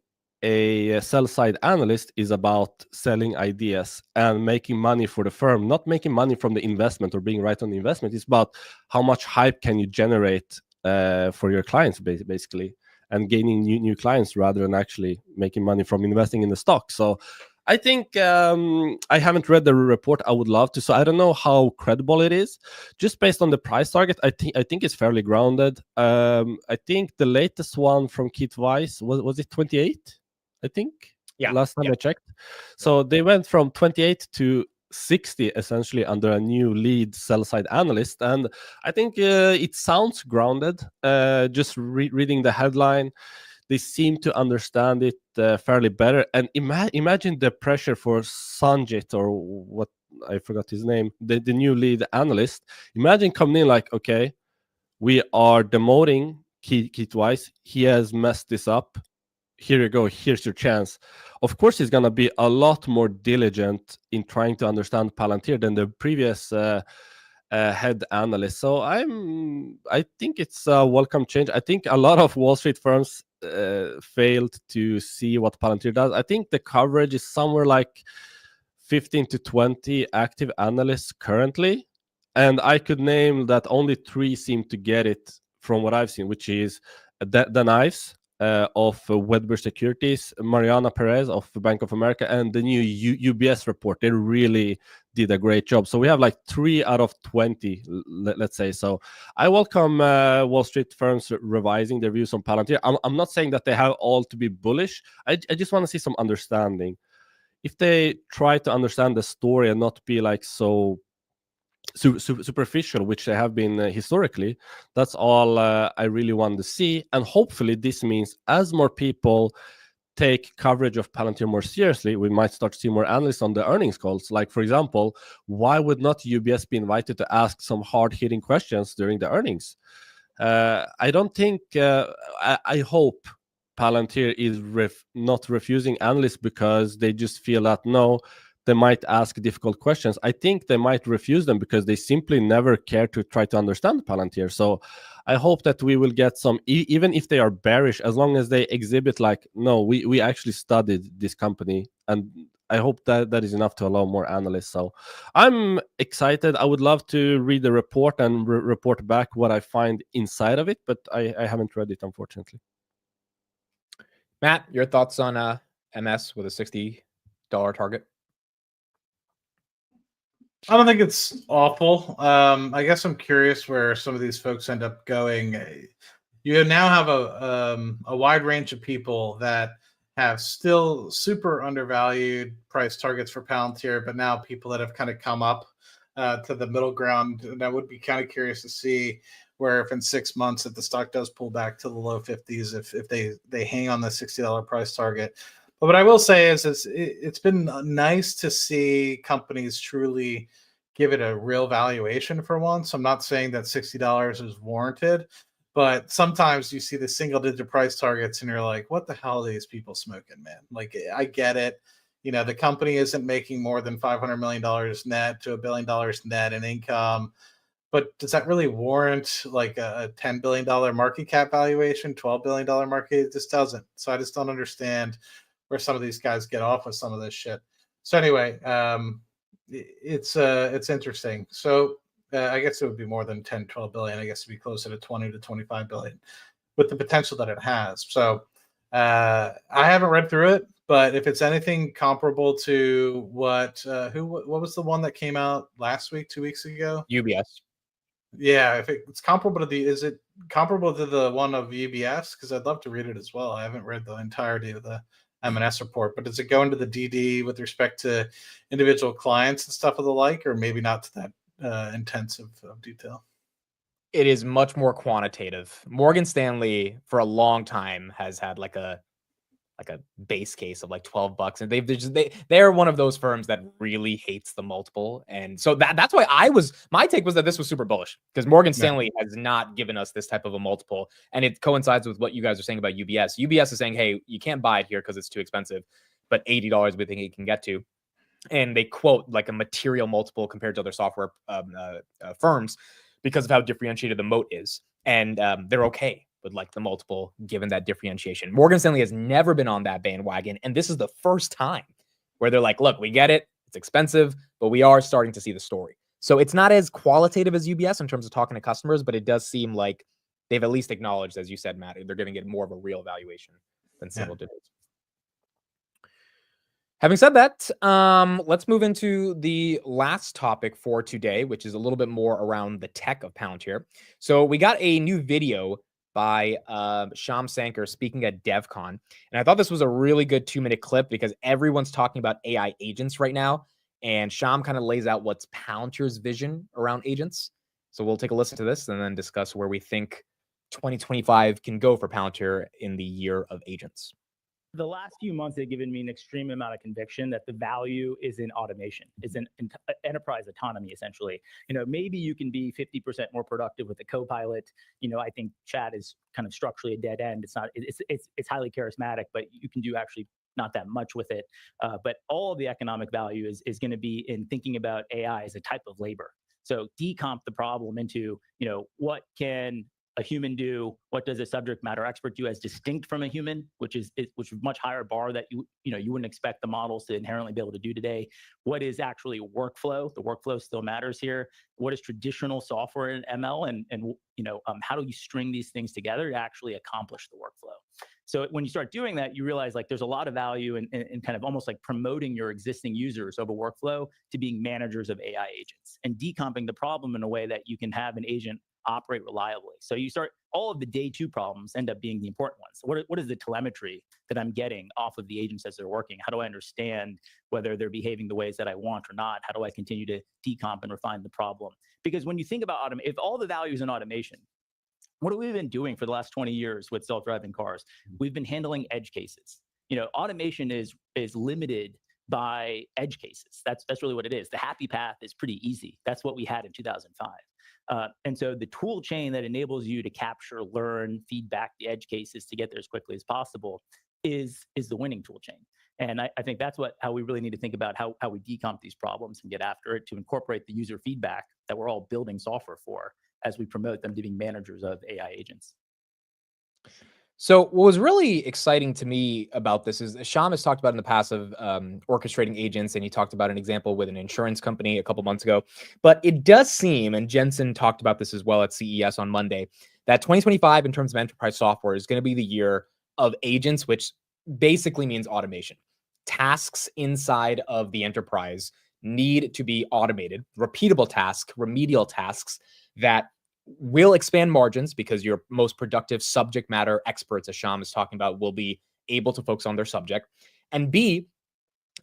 a sell-side analyst is about selling ideas and making money for the firm, not making money from the investment or being right on the investment. It's about how much hype can you generate for your clients, basically, and gaining new clients rather than actually making money from investing in the stock. So I think I haven't read the report. I would love to. So I don't know how credible it is. Just based on the price target, I think it's fairly grounded. I think the latest one from Keith Weiss was it 28? I think. Yeah. Last time I checked. So they went from 28 to 60 essentially under a new lead sell side analyst, and I think it sounds grounded. Just reading the headline, they seem to understand it fairly better. And imagine the pressure for Sanjit, or what, I forgot his name, the new lead analyst. Imagine coming in like, okay, we are demoting Keith Weiss. He has messed this up. Here you go. Here's your chance. Of course, he's going to be a lot more diligent in trying to understand Palantir than the previous head analyst. So I think it's a welcome change. I think a lot of Wall Street firms failed to see what Palantir does. I think the coverage is somewhere like 15 to 20 active analysts currently, and I could name that only 3 seem to get it from what I've seen, which is the Knives of Wedbush Securities, Mariana Perez of Bank of America, and the new UBS report. They really did a great job. So we have like 3 out of 20, let's say. So I welcome Wall Street firms revising their views on Palantir. I'm not saying that they have all to be bullish. I just want to see some understanding. If they try to understand the story and not be like so superficial, which they have been historically, that's all I really want to see. And hopefully this means as more people take coverage of Palantir more seriously, we might start to see more analysts on the earnings calls. Like, for example, why would not UBS be invited to ask some hard-hitting questions during the earnings? I don't think, I hope Palantir is not refusing analysts because they just feel that, no, they might ask difficult questions. I think they might refuse them because they simply never care to try to understand Palantir. So I hope that we will get some, even if they are bearish, as long as they exhibit like, no, we actually studied this company. And I hope that is enough to allow more analysts. So I'm excited. I would love to read the report and report back what I find inside of it, but I haven't read it, unfortunately. Matt, your thoughts on MS with a $60 target? I don't think it's awful. I guess I'm curious where some of these folks end up going. You now have a wide range of people that have still super undervalued price targets for Palantir, but now people that have kind of come up to the middle ground. And I would be kind of curious to see where, if in 6 months, if the stock does pull back to the low 50s, if they hang on the $60 price target. But what I will say is it's been nice to see companies truly give it a real valuation for once. I'm not saying that $60 is warranted, but sometimes you see the single-digit price targets and you're like, what the hell are these people smoking, man? Like, I get it. You know, the company isn't making more than $500 million net to $1 billion net in income. But does that really warrant like a $10 billion market cap valuation, $12 billion market? It just doesn't. So I just don't understand where some of these guys get off with some of this shit. So anyway, it's interesting. So I guess it would be more than 10, 12 billion. I guess it'd be closer to 20 to 25 billion with the potential that it has. So I haven't read through it, but if it's anything comparable to what was the one that came out last week, 2 weeks ago? UBS. Yeah, if it's comparable to is it comparable to the one of UBS? Because I'd love to read it as well. I haven't read the entirety of the M&S report, but does it go into the DD with respect to individual clients and stuff of the like, or maybe not to that intensive of detail? it is much more quantitative. Morgan Stanley for a long time has had like a base case of like $12, and they're one of those firms that really hates the multiple. And so that's why my take was that this was super bullish, because Morgan Stanley has not given us this type of a multiple, and it coincides with what you guys are saying about UBS. UBS is saying, hey, you can't buy it here because it's too expensive, but $80 we think it can get to. And they quote like a material multiple compared to other software firms because of how differentiated the moat is. And they're okay with like the multiple given that differentiation. Morgan Stanley has never been on that bandwagon. And this is the first time where they're like, look, we get it. It's expensive, but we are starting to see the story. So it's not as qualitative as UBS in terms of talking to customers, but it does seem like they've at least acknowledged, as you said, Matt, they're giving it more of a real valuation than single digits. Having said that, let's move into the last topic for today, which is a little bit more around the tech of Palantir. So we got a new video by Shyam Sankar speaking at DevCon. And I thought this was a really good 2-minute clip because everyone's talking about AI agents right now. And Shyam kind of lays out what's Palantir's vision around agents. So we'll take a listen to this and then discuss where we think 2025 can go for Palantir in the year of agents. The last few months have given me an extreme amount of conviction that the value is in automation, is in enterprise autonomy, essentially. Maybe you can be 50% more productive with a co-pilot. I think chat is kind of structurally a dead end. It's highly charismatic, but you can do actually not that much with it. But all of the economic value is going to be in thinking about AI as a type of labor. So decomp the problem into, what can a human do? What does a subject matter expert do as distinct from a human, which is a much higher bar that you wouldn't expect the models to inherently be able to do today. What is actually workflow? The workflow still matters here. What is traditional software in ML, and how do you string these things together to actually accomplish the workflow? So when you start doing that, you realize like there's a lot of value in kind of almost like promoting your existing users of a workflow to being managers of AI agents and decomping the problem in a way that you can have an agent operate reliably. So you start, all of the day two problems end up being the important ones. What is the telemetry that I'm getting off of the agents as they're working? How do I understand whether they're behaving the ways that I want or not? How do I continue to decomp and refine the problem? Because when you think about automation, if all the value is in automation, what have we been doing for the last 20 years with self-driving cars? We've been handling edge cases. Automation is limited by edge cases. That's really what it is. The happy path is pretty easy. That's what we had in 2005. And so the tool chain that enables you to capture, learn, feedback the edge cases to get there as quickly as possible is the winning tool chain. And I think that's how we really need to think about how we decomp these problems and get after it to incorporate the user feedback that we're all building software for as we promote them to being managers of AI agents. So what was really exciting to me about this is Shyam has talked about in the past of orchestrating agents, and he talked about an example with an insurance company a couple months ago. But it does seem, and Jensen talked about this as well at CES on Monday, that 2025 in terms of enterprise software is going to be the year of agents, which basically means automation. Tasks inside of the enterprise need to be automated, repeatable tasks, remedial tasks that will expand margins because your most productive subject matter experts, as Shyam is talking about, will be able to focus on their subject. And B,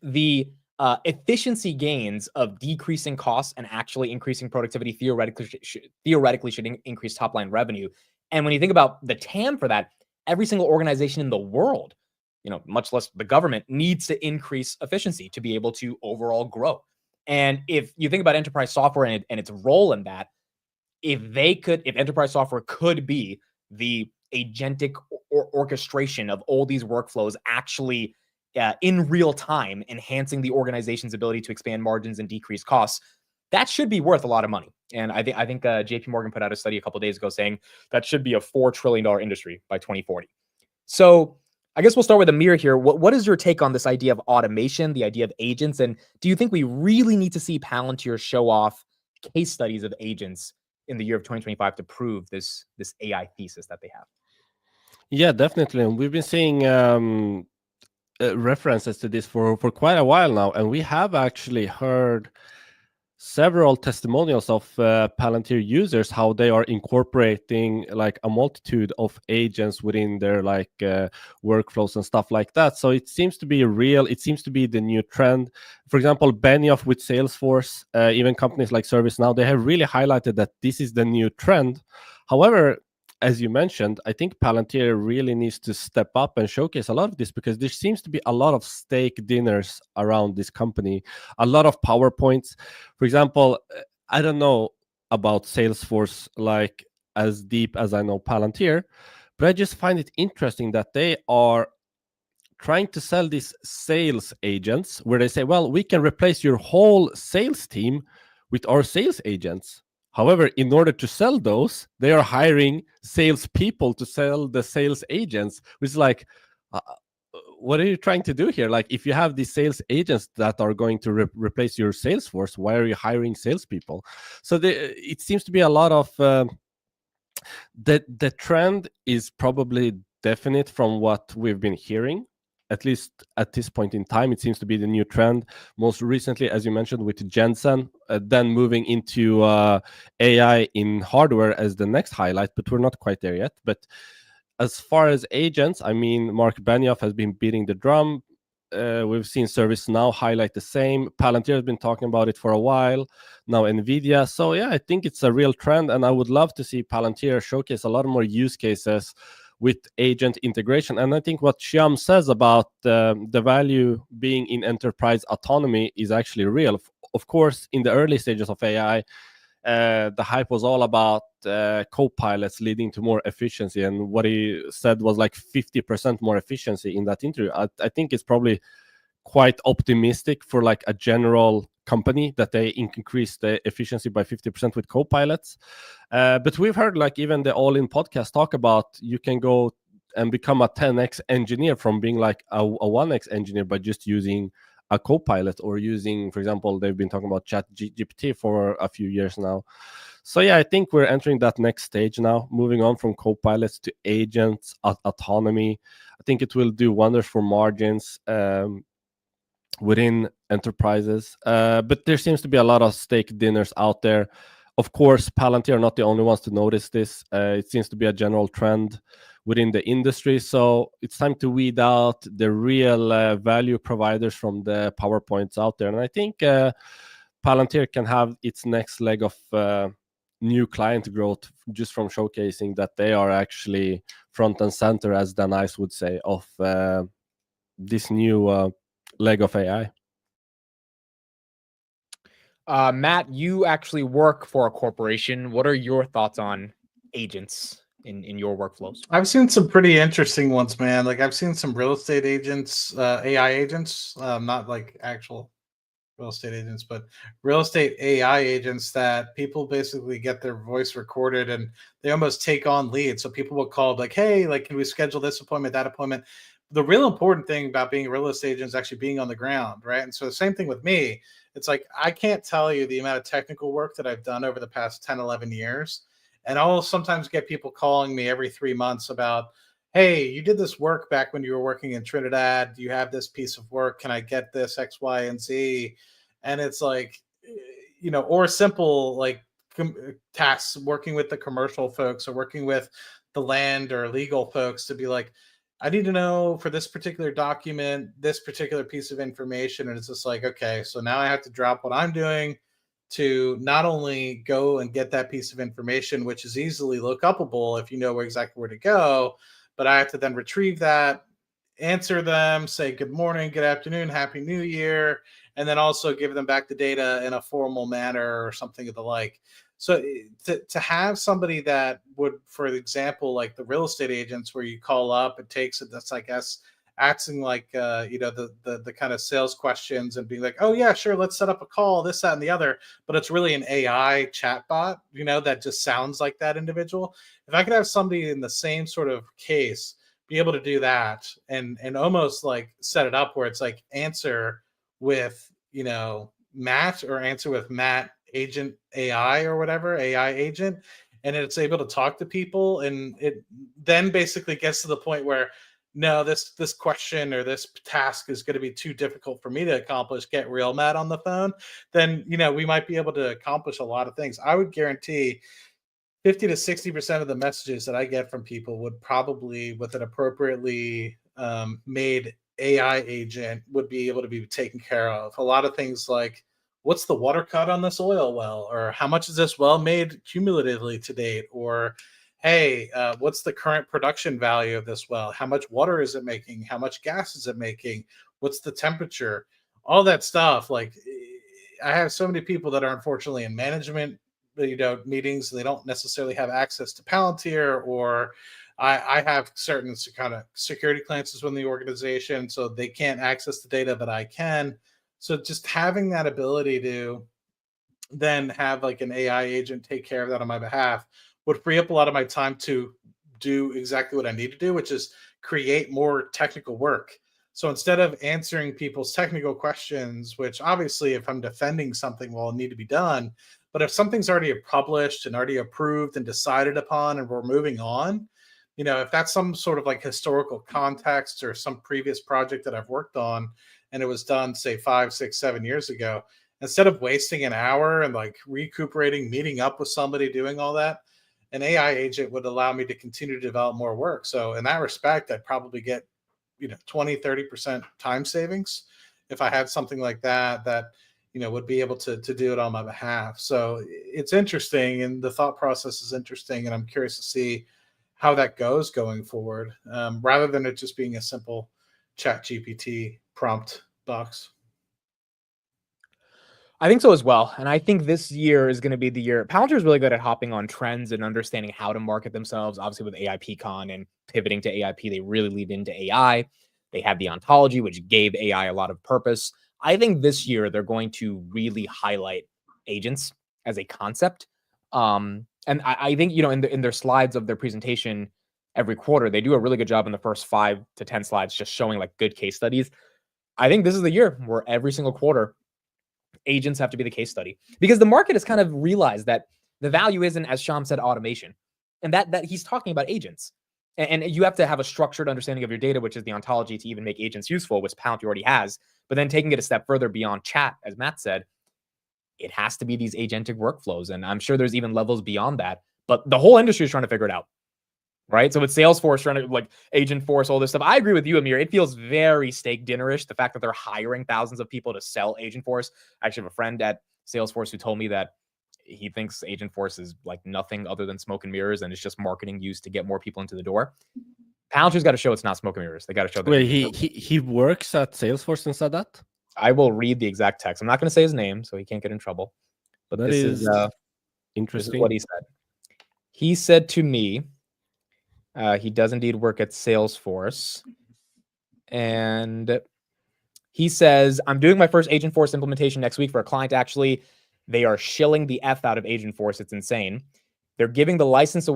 the efficiency gains of decreasing costs and actually increasing productivity theoretically should increase top line revenue. And when you think about the TAM for that, every single organization in the world, much less the government, needs to increase efficiency to be able to overall grow. And if you think about enterprise software and its role in that, if enterprise software could be the agentic orchestration of all these workflows actually in real time, enhancing the organization's ability to expand margins and decrease costs, that should be worth a lot of money. And I think JP Morgan put out a study a couple of days ago saying that should be a $4 trillion industry by 2040. So I guess we'll start with Amir here. What is your take on this idea of automation, the idea of agents? And do you think we really need to see Palantir show off case studies of agents in the year of 2025 to prove this AI thesis that they have? Yeah, definitely. And we've been seeing references to this for quite a while now, and we have actually heard several testimonials of Palantir users, how they are incorporating like a multitude of agents within their like workflows and stuff like that. So it seems to be real. It seems to be the new trend. For example, Benioff with Salesforce, even companies like ServiceNow, they have really highlighted that this is the new trend. However, as you mentioned, I think Palantir really needs to step up and showcase a lot of this, because there seems to be a lot of steak dinners around this company, a lot of PowerPoints. For example, I don't know about Salesforce like as deep as I know Palantir, but I just find it interesting that they are trying to sell these sales agents where they say, well, we can replace your whole sales team with our sales agents. However, in order to sell those, they are hiring salespeople to sell the sales agents, which is like, what are you trying to do here? Like, if you have these sales agents that are going to replace your sales force, why are you hiring salespeople? So it seems to be a lot of the trend is probably definite from what we've been hearing. At least at this point in time, it seems to be the new trend. Most recently, as you mentioned, with Jensen, then moving into AI in hardware as the next highlight, but we're not quite there yet. But as far as agents, I mean, Mark Benioff has been beating the drum. We've seen ServiceNow highlight the same. Palantir has been talking about it for a while. Now NVIDIA. So yeah, I think it's a real trend, and I would love to see Palantir showcase a lot more use cases with agent integration. And I think what Shyam says about the value being in enterprise autonomy is actually real. Of course, in the early stages of AI, the hype was all about co-pilots leading to more efficiency, and what he said was like 50% more efficiency in that interview. I think it's probably quite optimistic for like a general company that they increase the efficiency by 50% with co-pilots. But we've heard like even the All In podcast talk about you can go and become a 10x engineer from being like a 1x engineer by just using a co-pilot, or using, for example, they've been talking about ChatGPT for a few years now. So yeah, I think we're entering that next stage now, moving on from co-pilots to agents, autonomy. I think it will do wonders for margins within enterprises. But there seems to be a lot of steak dinners out there. Of course, Palantir are not the only ones to notice this. It seems to be a general trend within the industry. So it's time to weed out the real value providers from the PowerPoints out there. And I think Palantir can have its next leg of new client growth just from showcasing that they are actually front and center, as Dan Ice would say, of this new leg of AI. Matt, you actually work for a corporation. What are your thoughts on agents in your workflows? I've seen some pretty interesting ones, man. Like I've seen some real estate agents, AI agents, not like actual real estate agents, but real estate AI agents that people basically get their voice recorded and they almost take on leads. So people will call like, hey, like, can we schedule this appointment, that appointment? The real important thing about being a real estate agent is actually being on the ground, right? And so the same thing with me. It's like, I can't tell you the amount of technical work that I've done over the past 10, 11 years. And I'll sometimes get people calling me every 3 months about, hey, you did this work back when you were working in Trinidad. You have this piece of work. Can I get this X, Y, and Z? And it's like, or simple like tasks, working with the commercial folks or working with the land or legal folks to be like, I need to know for this particular document, this particular piece of information. And it's just like, okay, so now I have to drop what I'm doing to not only go and get that piece of information, which is easily lookupable if you know exactly where to go, but I have to then retrieve that, answer them, say good morning, good afternoon, happy new year, and then also give them back the data in a formal manner or something of the like. So to have somebody that would, for example, like the real estate agents where you call up, it takes it, that's I guess acting like the kind of sales questions and being like, oh yeah, sure, let's set up a call, this, that, and the other, but it's really an AI chatbot, that just sounds like that individual. If I could have somebody in the same sort of case be able to do that and almost like set it up where it's like answer with Matt or answer with Matt agent AI or whatever, AI agent, and it's able to talk to people, and it then basically gets to the point where no, this question or this task is going to be too difficult for me to accomplish, get real mad on the phone, then we might be able to accomplish a lot of things. I would guarantee 50 to 60% of the messages that I get from people would probably, with an appropriately made AI agent, would be able to be taken care of. A lot of things like, what's the water cut on this oil well, or how much is this well made cumulatively to date, or hey, what's the current production value of this well? How much water is it making? How much gas is it making? What's the temperature? All that stuff. Like, I have so many people that are unfortunately in management, meetings. They don't necessarily have access to Palantir, or I have certain kind of security clearances within the organization, so they can't access the data that I can. So just having that ability to then have like an AI agent take care of that on my behalf would free up a lot of my time to do exactly what I need to do, which is create more technical work. So instead of answering people's technical questions, which obviously if I'm defending something will need to be done, but if something's already published and already approved and decided upon and we're moving on, if that's some sort of like historical context or some previous project that I've worked on and it was done, say 5, 6, 7 years ago, instead of wasting an hour and like recuperating, meeting up with somebody, doing all that, an AI agent would allow me to continue to develop more work. So in that respect, I'd probably get 20, 30% time savings if I had something like that would be able to do it on my behalf. So it's interesting, and the thought process is interesting, and I'm curious to see how that goes going forward, rather than it just being a simple chat GPT prompt box. I think so as well. And I think this year is going to be the year. Palantir is really good at hopping on trends and understanding how to market themselves. Obviously, with AIPCon and pivoting to AIP, they really lead into AI. They have the ontology, which gave AI a lot of purpose. I think this year they're going to really highlight agents as a concept. And I think, in their slides of their presentation every quarter, they do a really good job in the first 5 to 10 slides, just showing like good case studies. I think this is the year where every single quarter agents have to be the case study, because the market has kind of realized that the value isn't, as Sham said, automation, and that he's talking about agents. And you have to have a structured understanding of your data, which is the ontology, to even make agents useful, which Palantir already has. But then taking it a step further beyond chat, as Matt said, it has to be these agentic workflows. And I'm sure there's even levels beyond that, but the whole industry is trying to figure it out. Right. So with Salesforce trying to like agent force, all this stuff, I agree with you, Amir. It feels very steak dinnerish. The fact that they're hiring thousands of people to sell agent force. I actually have a friend at Salesforce who told me that he thinks agent force is like nothing other than smoke and mirrors, and it's just marketing used to get more people into the door. Palantir's got to show it's not smoke and mirrors. They got to show that. Wait, he works at Salesforce and said that? I will read the exact text. I'm not going to say his name, so he can't get in trouble. But that this is interesting. This is what he said. He said to me, he does indeed work at Salesforce. And he says, I'm doing my first Agentforce implementation next week for a client. Actually, they are shilling the F out of Agentforce. It's insane. They're giving the licenses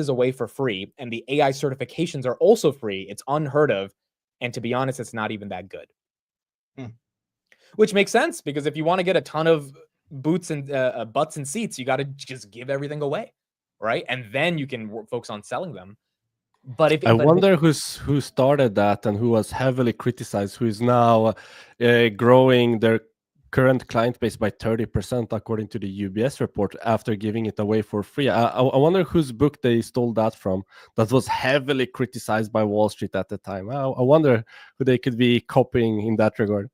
away for free, and the AI certifications are also free. It's unheard of. And to be honest, it's not even that good. Which makes sense, because if you want to get a ton of butts and seats, you got to just give everything away. Right. And then you can focus on selling them. But I wonder who started that and who was heavily criticized, who is now growing their current client base by 30%, according to the UBS report, after giving it away for free. I wonder whose book they stole that from. That was heavily criticized by Wall Street at the time. I wonder who they could be copying in that regard.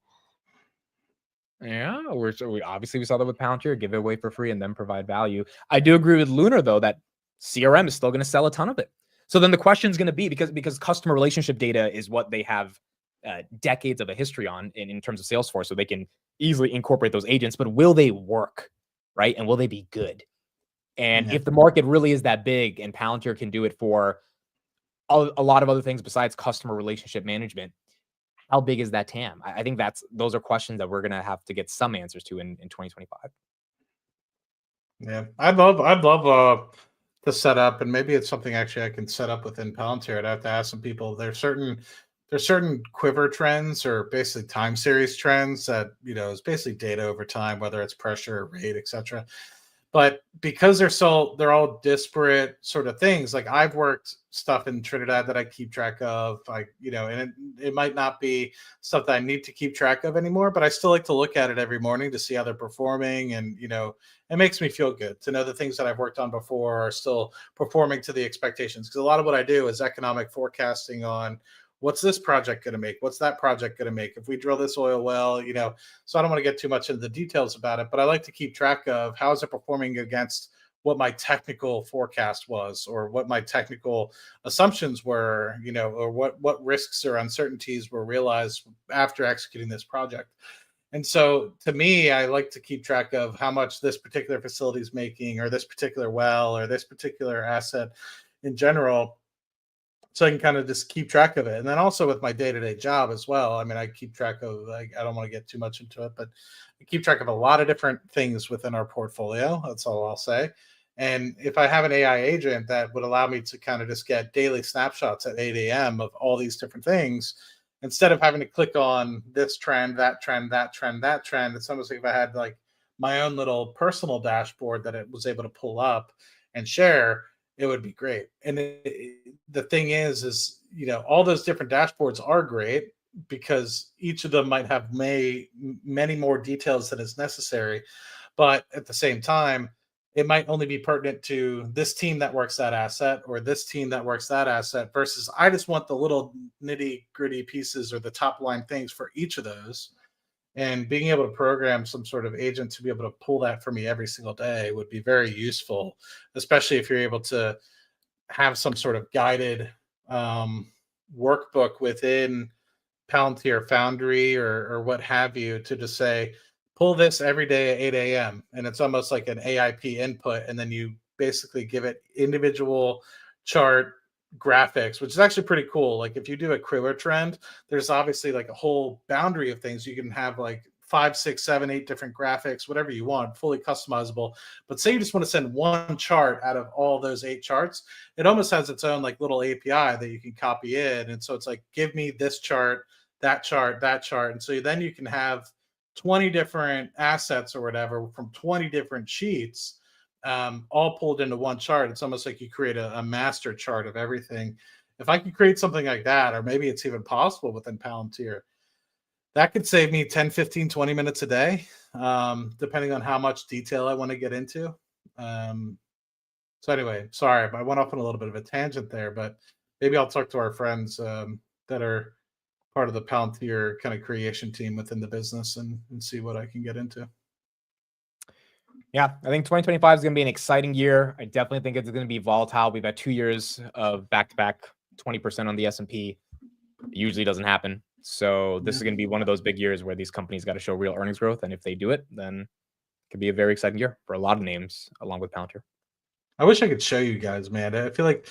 Yeah, we obviously saw that with Palantir, give it away for free and then provide value. I do agree with Lunar, though, that CRM is still going to sell a ton of it. So then the question is going to be, because customer relationship data is what they have decades of a history on in terms of Salesforce, so they can easily incorporate those agents, but will they work, right? And will they be good? And if the market really is that big and Palantir can do it for a lot of other things besides customer relationship management, how big is that TAM? I think those are questions that we're going to have to get some answers to in 2025. Yeah, I'd love the setup, and maybe it's something actually I can set up within Palantir. I'd have to ask some people. There's certain quiver trends, or basically time series trends that is basically data over time, whether it's pressure, rate, etc. But because they're all disparate sort of things, like I've worked stuff in Trinidad that I keep track of. And it might not be stuff that I need to keep track of anymore, but I still like to look at it every morning to see how they're performing. And, it makes me feel good to know the things that I've worked on before are still performing to the expectations. Because a lot of what I do is economic forecasting on what's this project going to make? What's that project going to make? If we drill this oil well, so I don't want to get too much into the details about it, but I like to keep track of how is it performing against what my technical forecast was, or what my technical assumptions were, or what risks or uncertainties were realized after executing this project. And so to me, I like to keep track of how much this particular facility is making, or this particular well, or this particular asset in general, so I can kind of just keep track of it. And then also with my day-to-day job as well. I mean, I keep track of, I don't want to get too much into it, but I keep track of a lot of different things within our portfolio. That's all I'll say. And if I have an AI agent that would allow me to kind of just get daily snapshots at 8 a.m. of all these different things, instead of having to click on this trend, that trend, that trend, that trend, it's almost like if I had like my own little personal dashboard that it was able to pull up and share, it would be great. And the thing is, all those different dashboards are great because each of them might have many more details than is necessary. But at the same time, it might only be pertinent to this team that works that asset, or this team that works that asset, versus I just want the little nitty gritty pieces or the top line things for each of those. And being able to program some sort of agent to be able to pull that for me every single day would be very useful, especially if you're able to have some sort of guided workbook within Palantir Foundry or what have you, to just say, pull this every day at 8 a.m. And it's almost like an AIP input. And then you basically give it individual chart graphics, which is actually pretty cool. Like if you do a Kriller trend, there's obviously like a whole boundary of things. You can have like 5, 6, 7, 8 different graphics, whatever you want, fully customizable. But say you just want to send one chart out of all those 8 charts, it almost has its own like little API that you can copy in. And so it's like, give me this chart, that chart, that chart. And so then you can have 20 different assets or whatever from 20 different sheets, all pulled into one chart. It's almost like you create a master chart of everything. If I could create something like that, or maybe it's even possible within Palantir, that could save me 10, 15, 20 minutes a day, depending on how much detail I want to get into. So anyway, sorry, I went off on a little bit of a tangent there, but maybe I'll talk to our friends that are part of the Palantir kind of creation team within the business and see what I can get into. Yeah, I think 2025 is going to be an exciting year. I definitely think it's going to be volatile. We've had 2 years of back-to-back 20% on the S&P. It usually doesn't happen. So this is going to be one of those big years where these companies got to show real earnings growth. And if they do it, then it could be a very exciting year for a lot of names along with Palantir. I wish I could show you guys, man. I feel like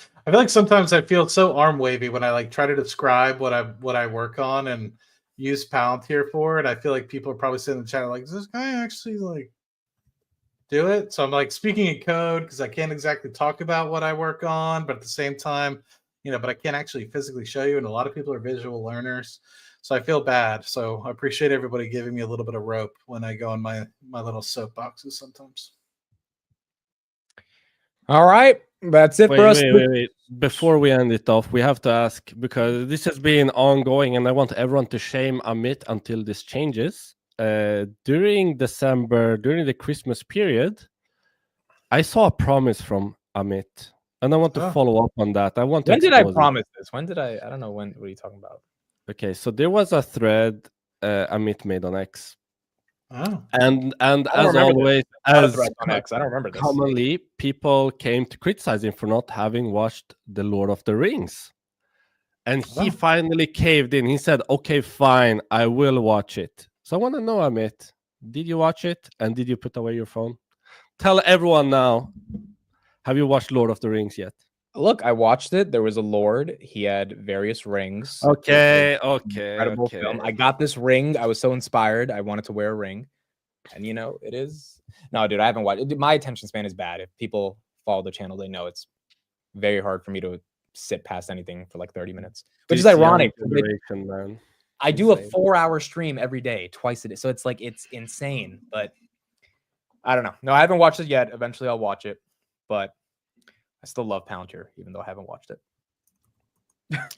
sometimes I feel so arm wavy when I like try to describe what I work on and use Palantir for it. I feel like people are probably sitting in the chat like, does this guy actually like do it? So I'm like speaking in code because I can't exactly talk about what I work on, but at the same time, but I can't actually physically show you. And a lot of people are visual learners, so I feel bad. So I appreciate everybody giving me a little bit of rope when I go on my little soapboxes sometimes. All right, that's it for us. Wait. Before we end it off, we have to ask, because this has been ongoing and I want everyone to shame Amit until this changes. During December, during the Christmas period, I saw a promise from Amit, and I want to follow up on that. When did I promise this? When did I don't know when. What are you talking about? Okay, so there was a thread Amit made on X. Oh. And as always, as on X. I don't remember this. Commonly, people came to criticize him for not having watched The Lord of the Rings. And he finally caved in. He said, okay, fine, I will watch it. So I want to know, Amit, did you watch it? And did you put away your phone? Tell everyone now, have you watched Lord of the Rings yet? Look, I watched it. There was a lord. He had various rings. Okay. Incredible film. I got this ring. I was so inspired. I wanted to wear a ring. And it is. No, dude, I haven't watched it. My attention span is bad. If people follow the channel, they know it's very hard for me to sit past anything for like 30 minutes. Which is ironic. Man. I do a 4-hour stream every day, twice a day. So it's like, it's insane. But I don't know. No, I haven't watched it yet. Eventually I'll watch it. But I still love Palantir, even though I haven't watched it.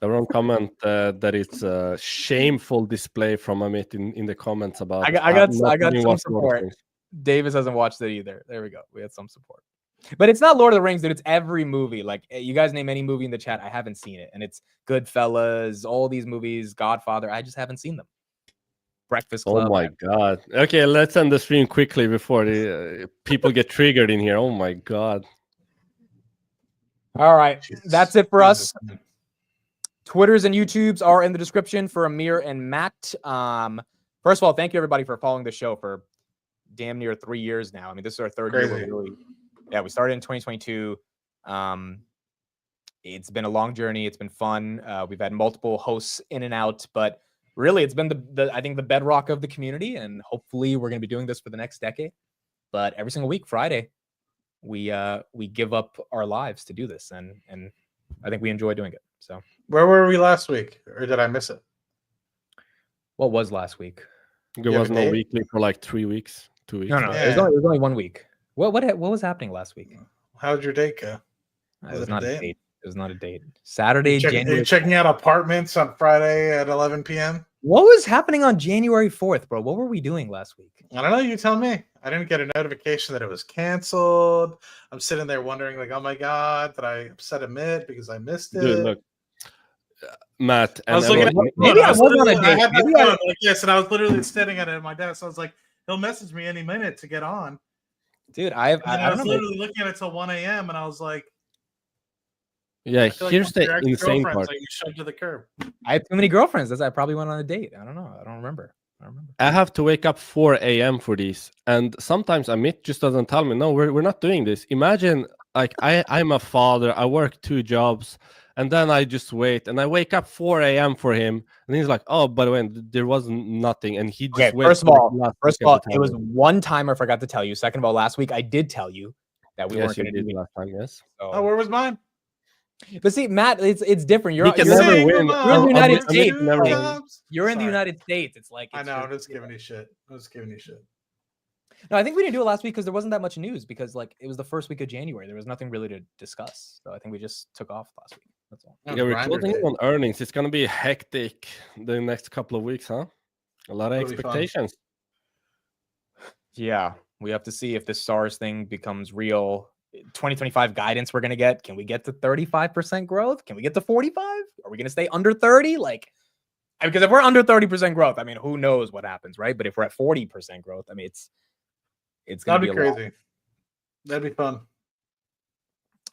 Everyone comment that it's a shameful display from Amit in the comments about. I got not having some watched Lord of the support. Rings. Davis hasn't watched it either. There we go. We had some support. But it's not Lord of the Rings, dude. It's every movie. Like, you guys name any movie in the chat, I haven't seen it. And it's Goodfellas, all these movies, Godfather. I just haven't seen them. Breakfast Club. Oh my god. Okay, let's end the stream quickly before the people get triggered in here. Oh my god. All right. Jesus. That's it for us. Jesus, man. Twitters and YouTubes are in the description for Amir and Matt. First of all, thank you everybody for following the show for damn near 3 years now. I mean, this is our third year. Crazy. We started in 2022. It's been a long journey. It's been fun. We've had multiple hosts in and out, but really, it's been I think the bedrock of the community, and hopefully, we're going to be doing this for the next decade. But every single week, Friday, we give up our lives to do this, and I think we enjoy doing it. So, Where were we last week, or did I miss it? what was last week? There You was have a no date? weekly for like 3 weeks, 2 weeks. No, it was Yeah. only 1 week. What was happening last week? How'd your date go? It Was was it a not a date? date. It was not a date. Saturday, January. You're checking out apartments on Friday at 11 p.m. What was happening on January 4th, bro? What were we doing last week? I don't know. You tell me. I didn't get a notification that it was canceled. I'm sitting there wondering, like, oh my god, did I upset Amit because I missed it? Dude, look, Matt, I was and looking at everyone- Maybe I was on a literally- I date. had my Maybe I- phone like this, and I was literally standing at it at my desk. I was like, he'll message me any minute to get on. Dude, I And I was don't know. literally looking at it till 1 a.m. and I was like, yeah, I feel like here's one the of your insane ex-girlfriends part. that you shoved to the curb. I have too many girlfriends. I probably went on a date. I don't know. I don't remember. I have to wake up 4 a.m. for these, and sometimes Amit just doesn't tell me. No, we're not doing this. Imagine, like, I'm a father. I work 2 jobs, and then I just wait, and I wake up 4 a.m. for him, and he's like, "Oh, by the way, there was nothing," and he just Okay, waits first of till, like, all, last second to it tell was me. one time I forgot to tell you. Second of all, last week I did tell you that we Yes, weren't you going to did do it. last time. Yes. So. Oh, where was mine? But see, Matt, it's different. You're He can you're, never Single win. mom, You're in the United Amit States. can never like, win. you're in the Sorry. United States. It's like I it's know. I'm just, just giving you shit. I'm just giving you shit. No, I think we didn't do it last week because there wasn't that much news because like it was the first week of January. There was nothing really to discuss. So I think we just took off last week. That's all. Yeah, we're Grinder closing in day. on earnings. It's gonna be hectic the next couple of weeks, huh? A lot of It'll be fun. expectations. Yeah, we have to see if this SARS thing becomes real. 2025 guidance we're going to get. Can we get to 35% growth? Can we get to 45? Are we going to stay under 30? Like, because if we're under 30% growth, I mean, who knows what happens, right? But if we're at 40% growth, I mean, it's going to That'd be be a lot. crazy. That'd be fun.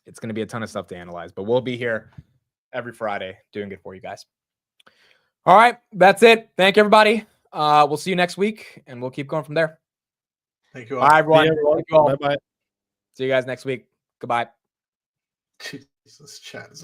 It's going to be a ton of stuff to analyze, but we'll be here every Friday doing it for you guys. All right, that's it. Thank you, everybody. We'll see you next week, and we'll keep going from there. Thank you all. Bye, everyone. See you, everyone. Thank you all. Bye bye. See you guys next week. Goodbye. Jesus, chat is